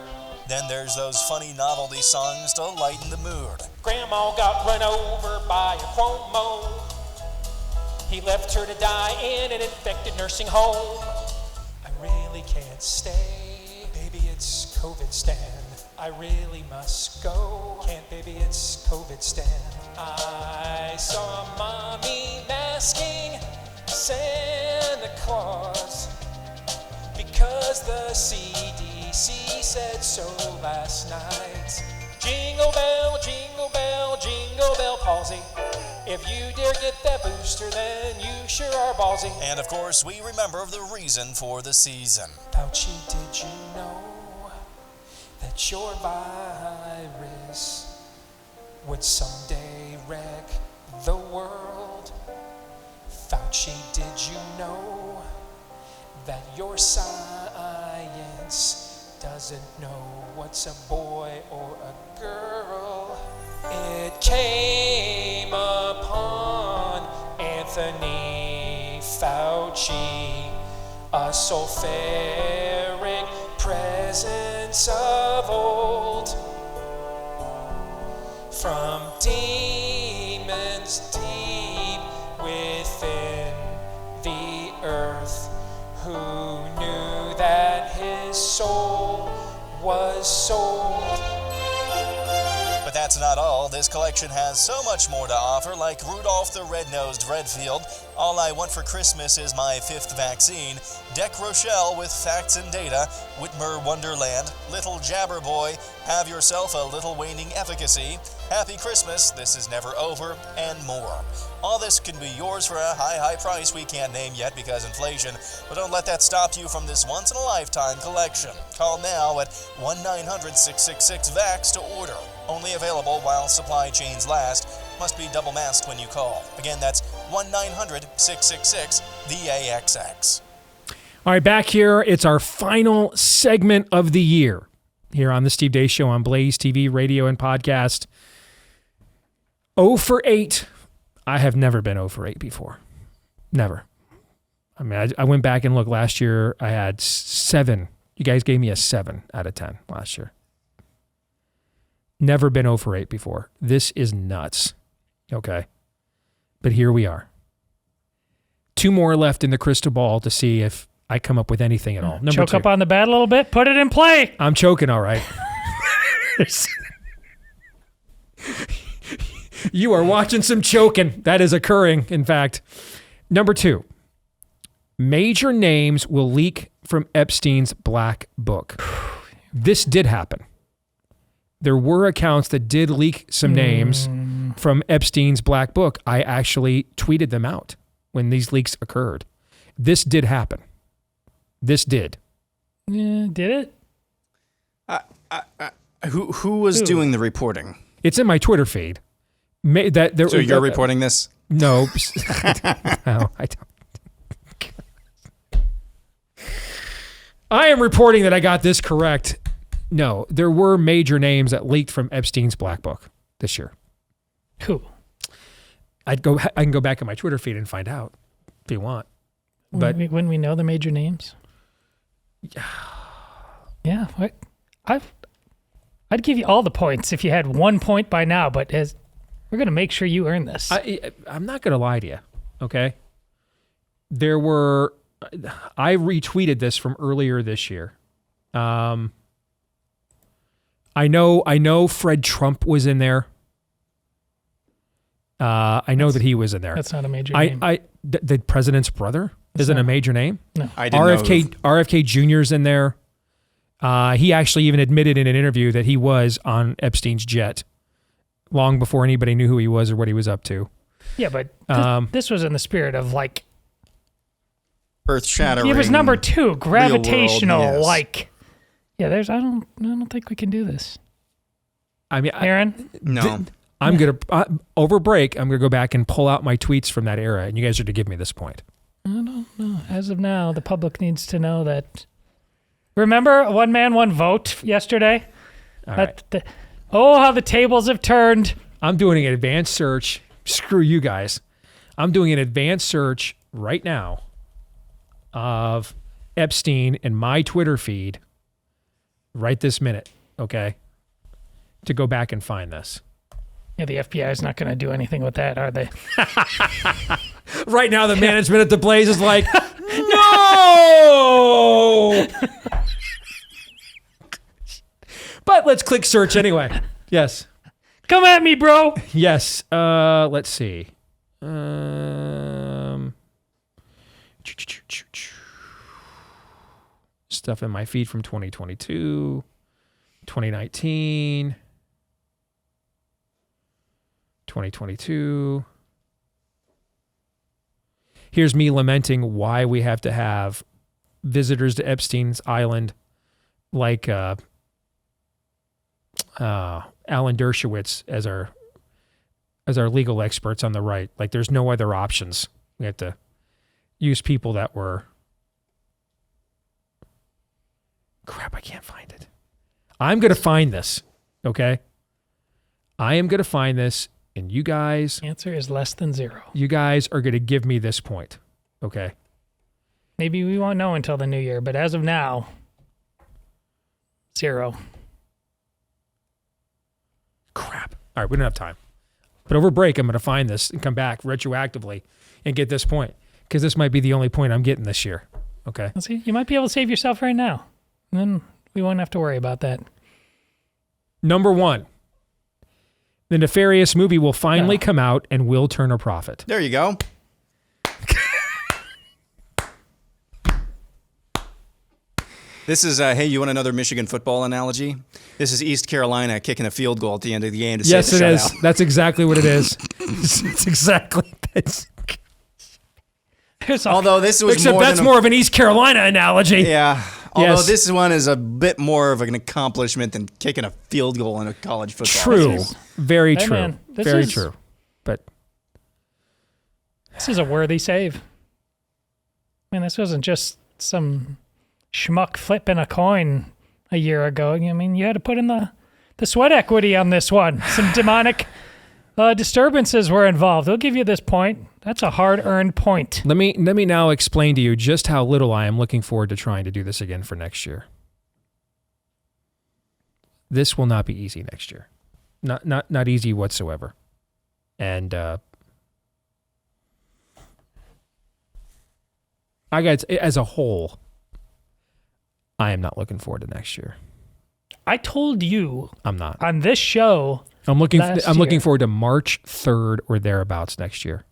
Then there's those funny novelty songs to lighten the mood. Grandma got run over by a Cuomo. He left her to die in an infected nursing home. I really can't stay. Baby, it's COVID stand. I really must go. Can't, baby, it's COVID stand. I saw mommy masking Santa Claus. the CDC said so last night. Jingle bell palsy. If you dare get that booster, then you sure are ballsy. And of course, we remember the reason for the season. Fauci, did you know that your virus would someday wreck the world? Fauci, did you know that your science doesn't know what's a boy or a girl? It came upon Anthony Fauci, a sulfuric presence of old, from demons deep within the earth, who knew that his soul was sold. But that's not all. This collection has so much more to offer, like Rudolph the Red-Nosed Redfield, All I Want for Christmas Is My Fifth Vaccine, Deck Rochelle with Facts and Data, Whitmer Wonderland, Little Jabber Boy, Have Yourself a Little Waning Efficacy, Happy Christmas, This Is Never Over, and more. All this can be yours for a high price we can't name yet because inflation, but don't let that stop you from this once-in-a-lifetime collection. Call now at 1-900-666-VAX to order. Only available while supply chains last. Must be double masked when you call. Again, that's 1-900-666-VAXX. All right, back here. It's our final segment of the year here on the Steve Deace Show on Blaze TV, radio, and podcast. 0 for 8. I have never been 0 for 8 before. Never. I mean, I went back and looked last year. I had 7. You guys gave me a 7 out of 10 last year. Never been 0 for 8 before. This is nuts. Okay. But here we are. 2 more left in the crystal ball to see if I come up with anything at all. Number Choke 2. up on the bat a little bit. Put it in play. I'm choking, all right. You are watching some choking. That is occurring, in fact. Number 2. Major names will leak from Epstein's black book. This did happen. There were accounts that did leak some names from Epstein's black book. I actually tweeted them out when these leaks occurred. This did happen. This did. Did it? Who was doing the reporting? It's in my Twitter feed. So you're reporting this? No. No, I don't. I am reporting that I got this correct. No, there were major names that leaked from Epstein's black book this year. Who? I can go back in my Twitter feed and find out if you want. But when we know the major names? Yeah. What? I'd give you all the points if you had 1 point by now, but we're going to make sure you earn this. I'm not going to lie to you, okay? I retweeted this from earlier this year. I know Fred Trump was in there. I know that he was in there. That's not a major name. The president's brother isn't a major name. No. I didn't know. RFK Jr.'s in there. He actually even admitted in an interview that he was on Epstein's jet long before anybody knew who he was or what he was up to. Yeah, but this was in the spirit of like earth-shattering. It was number 2, gravitational. World, yes. Like, yeah. I don't think we can do this. I mean, Aaron, no. I'm gonna over break. I'm gonna go back and pull out my tweets from that era, and you guys are to give me this point. I don't know. As of now, the public needs to know that. Remember, 1 man, 1 vote yesterday? All right. How the tables have turned. I'm doing an advanced search. Screw you guys. I'm doing an advanced search right now of Epstein in my Twitter feed right this minute, okay? To go back and find this. Yeah, the FBI is not going to do anything with that, are they? Right now, the management at the Blaze is like, no! But let's click search anyway. Yes. Come at me, bro. Yes. Let's see. stuff in my feed from 2022, 2019, 2022. Here's me lamenting why we have to have visitors to Epstein's Island like Alan Dershowitz as our legal experts on the right. Like there's no other options. We have to use people that were... Crap, I can't find it. I'm going to find this, okay? I am going to find this, and you guys... Answer is less than 0. You guys are going to give me this point, okay? Maybe we won't know until the new year, but as of now, 0. Crap. All right, we don't have time. But over break, I'm going to find this and come back retroactively and get this point, because this might be the only point I'm getting this year, okay? Let's see, you might be able to save yourself right now. And then we won't have to worry about that. Number 1. The nefarious movie will finally come out and will turn a profit. There you go. This is, hey, you want another Michigan football analogy? This is East Carolina kicking a field goal at the end of the game to yes, save the it is. shutout. That's exactly what it is. It's exactly that. Although this was Except more that's than more of an East Carolina analogy. Yeah. Although Yes. this one is a bit more of an accomplishment than kicking a field goal in a college football. True. Very Hey, true. man, this Very is- true. But This is a worthy save. I mean, this wasn't just some schmuck flipping a coin a year ago. I mean, you had to put in the sweat equity on this one. Some demonic disturbances were involved. They'll give you this point. That's a hard-earned point. let me now explain to you just how little I am looking forward to trying to do this again for next year. This will not be easy next year. Not easy whatsoever. And I got as a whole, I am not looking forward to next year. I told you I'm not. on this show. I'm looking last looking year. forward to March 3rd or thereabouts next year.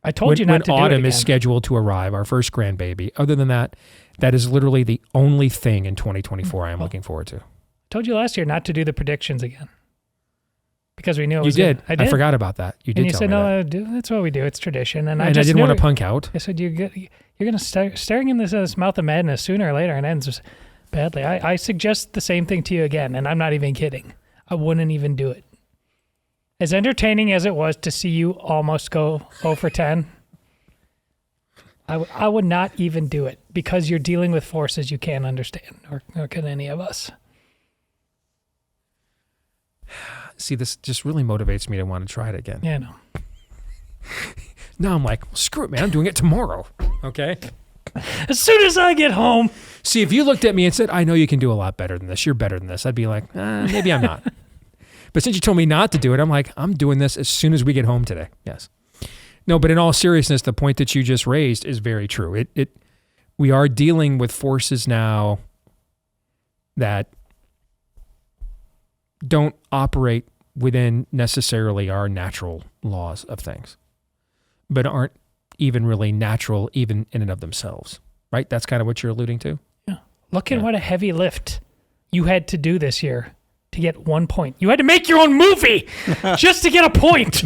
I told you not to do it when autumn again. is scheduled to arrive, our first grandbaby. Other than that, that is literally the only thing in 2024 I am looking forward to. I told you last year not to do the predictions again because we knew it You was did. I did. I forgot about that. You did And you tell said, me no, that. that's what we do. It's tradition. And I And I just didn't knew want it. to punk out. I said, you're going to start staring in this mouth of madness sooner or later and ends badly. I suggest the same thing to you again, and I'm not even kidding. I wouldn't even do it. As entertaining as it was to see you almost go 0 for 10, I would not even do it because you're dealing with forces you can't understand, or can any of us. See, this just really motivates me to want to try it again. Yeah, no. Now I'm like, screw it, man. I'm doing it tomorrow. Okay? As soon as I get home. See, if you looked at me and said, I know you can do a lot better than this. You're better than this. I'd be like, maybe I'm not. But since you told me not to do it, I'm like, I'm doing this as soon as we get home today. Yes. No, but in all seriousness, the point that you just raised is very true. We are dealing with forces now that don't operate within necessarily our natural laws of things, but aren't even really natural even in and of themselves, right? That's kind of what you're alluding to? Yeah. Look at what a heavy lift you had to do this year to get 1 point. You had to make your own movie just to get a point.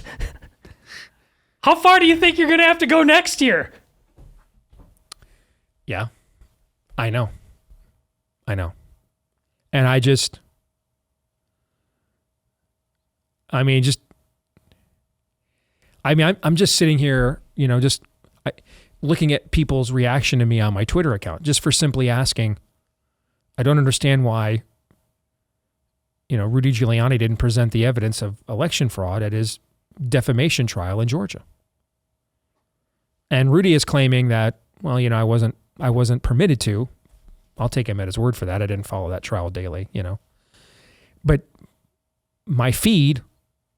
How far do you think you're going to have to go next year? Yeah, I know. And I'm just sitting here, looking at people's reaction to me on my Twitter account, just for simply asking, I don't understand why, Rudy Giuliani didn't present the evidence of election fraud at his defamation trial in Georgia. And Rudy is claiming that, well, I wasn't permitted to. I'll take him at his word for that. I didn't follow that trial daily, But my feed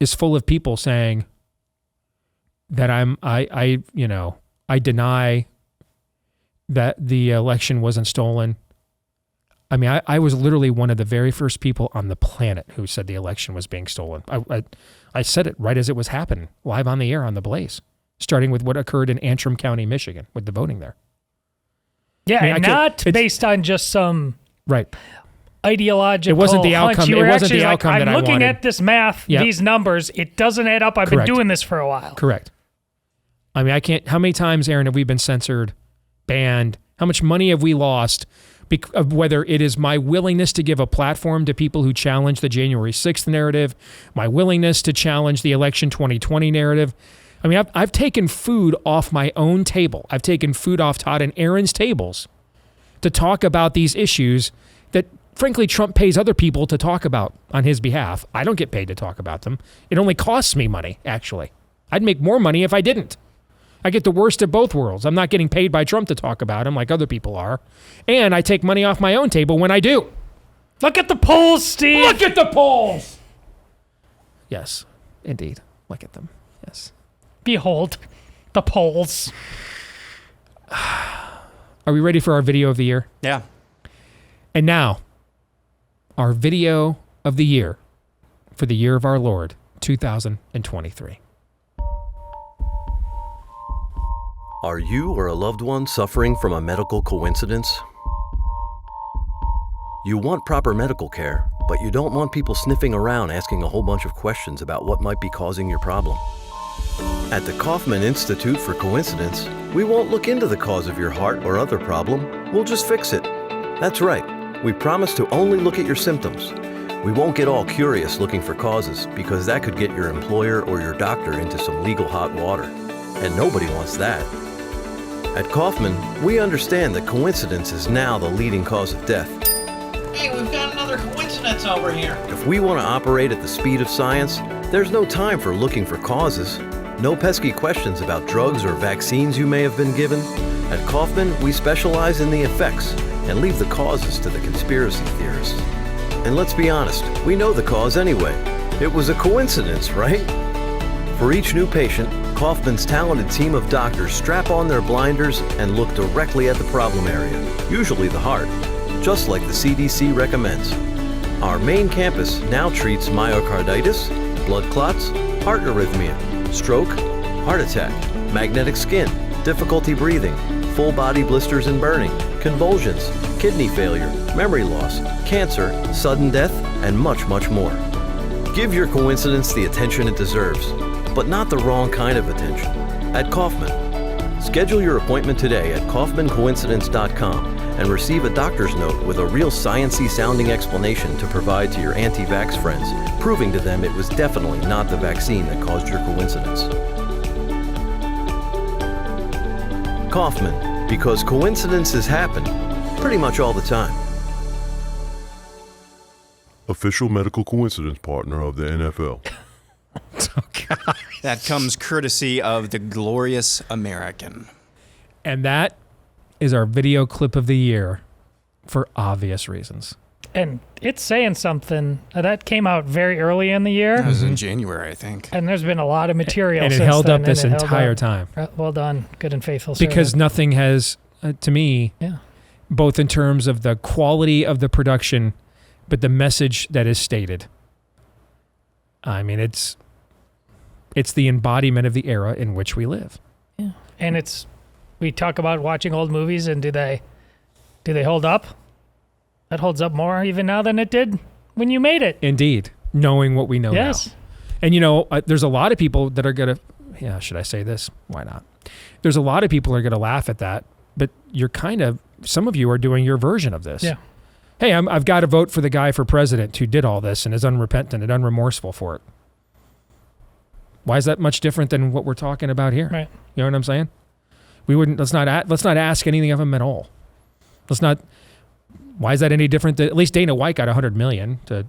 is full of people saying that I deny that the election wasn't stolen. I mean, I was literally one of the very first people on the planet who said the election was being stolen. I said it right as it was happening, live on the air on the Blaze, starting with what occurred in Antrim County, Michigan, with the voting there. Yeah, I mean, and not based on just some right ideological. It wasn't the hunch. outcome. You It were wasn't actually the like, outcome that I I'm looking wanted. at this math, Yep. these numbers. It doesn't add up. I've Correct. been doing this for a while. Correct. I mean, I can't. How many times, Aaron, have we been censored, banned? How much money have we lost? Of whether it is my willingness to give a platform to people who challenge the January 6th narrative, my willingness to challenge the election 2020 narrative. I mean, I've taken food off my own table. I've taken food off Todd and Aaron's tables to talk about these issues that, frankly, Trump pays other people to talk about on his behalf. I don't get paid to talk about them. It only costs me money, actually. I'd make more money if I didn't. I get the worst of both worlds. I'm not getting paid by Trump to talk about him like other people are. And I take money off my own table when I do. Look at the polls, Steve. Look at the polls. Yes, indeed. Look at them. Yes. Behold the polls. Are we ready for our video of the year? Yeah. And now, our video of the year for the year of our Lord, 2023. Are you or a loved one suffering from a medical coincidence? You want proper medical care, but you don't want people sniffing around asking a whole bunch of questions about what might be causing your problem. At the Kaufman Institute for Coincidence, we won't look into the cause of your heart or other problem, we'll just fix it. That's right, we promise to only look at your symptoms. We won't get all curious looking for causes, because that could get your employer or your doctor into some legal hot water. And nobody wants that. At Kaufman, we understand that coincidence is now the leading cause of death. Hey, we've got another coincidence over here. If we want to operate at the speed of science, there's no time for looking for causes. No pesky questions about drugs or vaccines you may have been given. At Kaufman, we specialize in the effects and leave the causes to the conspiracy theorists. And let's be honest, we know the cause anyway. It was a coincidence, right? For each new patient, Kaufman's talented team of doctors strap on their blinders and look directly at the problem area, usually the heart, just like the CDC recommends. Our main campus now treats myocarditis, blood clots, heart arrhythmia, stroke, heart attack, magnetic skin, difficulty breathing, full body blisters and burning, convulsions, kidney failure, memory loss, cancer, sudden death, and much, much more. Give your coincidence the attention it deserves, but not the wrong kind of attention. At Kaufman, schedule your appointment today at kaufmancoincidence.com and receive a doctor's note with a real science-y sounding explanation to provide to your anti-vax friends, proving to them it was definitely not the vaccine that caused your coincidence. Kaufman, because coincidences happen pretty much all the time. Official medical coincidence partner of the NFL. Oh, God. That comes courtesy of the glorious American. And that is our video clip of the year for obvious reasons. And it's saying something. That came out very early in the year. That was in January, I think. And there's been a lot of material And it since held then, up this and it held entire up. time. Well done. Good and faithful Because servant. nothing has, to me, Yeah. both in terms of the quality of the production, but the message that is stated. I mean, it's the embodiment of the era in which we live. Yeah. And we talk about watching old movies, and do they hold up? That holds up more even now than it did when you made it. Indeed, knowing what we know now. And there's a lot of people that are gonna, should I say this? Why not? There's a lot of people that are gonna laugh at that, but some of you are doing your version of this. Yeah. Hey, I've got to vote for the guy for president who did all this and is unrepentant and unremorseful for it. Why is that much different than what we're talking about here? Right. You know what I'm saying? Let's not ask anything of him at all. Why is that any different? At least Dana White got $100 million to,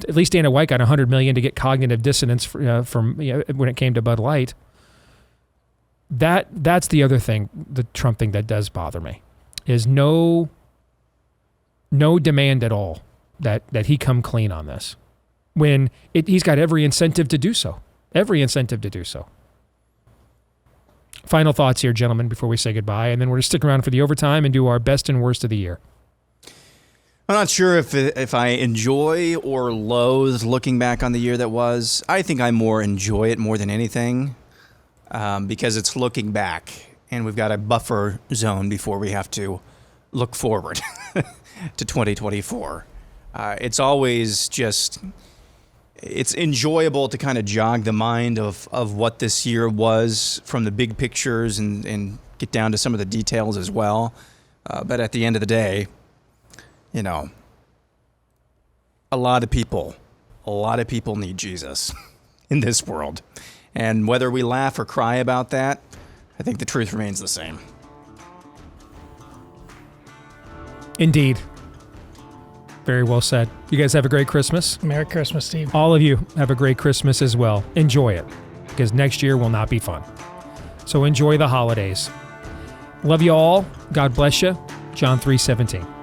at least Dana White got $100 million to get cognitive dissonance from when it came to Bud Light. That's the other thing, the Trump thing that does bother me, is no demand at all that he come clean on this, when he's got every incentive to do so. Every incentive to do so. Final thoughts here, gentlemen, before we say goodbye, and then we're going to stick around for the overtime and do our best and worst of the year. I'm not sure if I enjoy or loathe looking back on the year that was. I think I more enjoy it more than anything, because it's looking back. and we've got a buffer zone before we have to look forward to 2024. It's always just, it's enjoyable to kind of jog the mind of what this year was from the big pictures and get down to some of the details as well. But at the end of the day, you know, a lot of people need Jesus in this world. And whether we laugh or cry about that, I think the truth remains the same. Indeed. Very well said. You guys have a great Christmas. Merry Christmas, Steve. All of you have a great Christmas as well. Enjoy it, because next year will not be fun. So enjoy the holidays. Love you all. God bless you. John 3:17.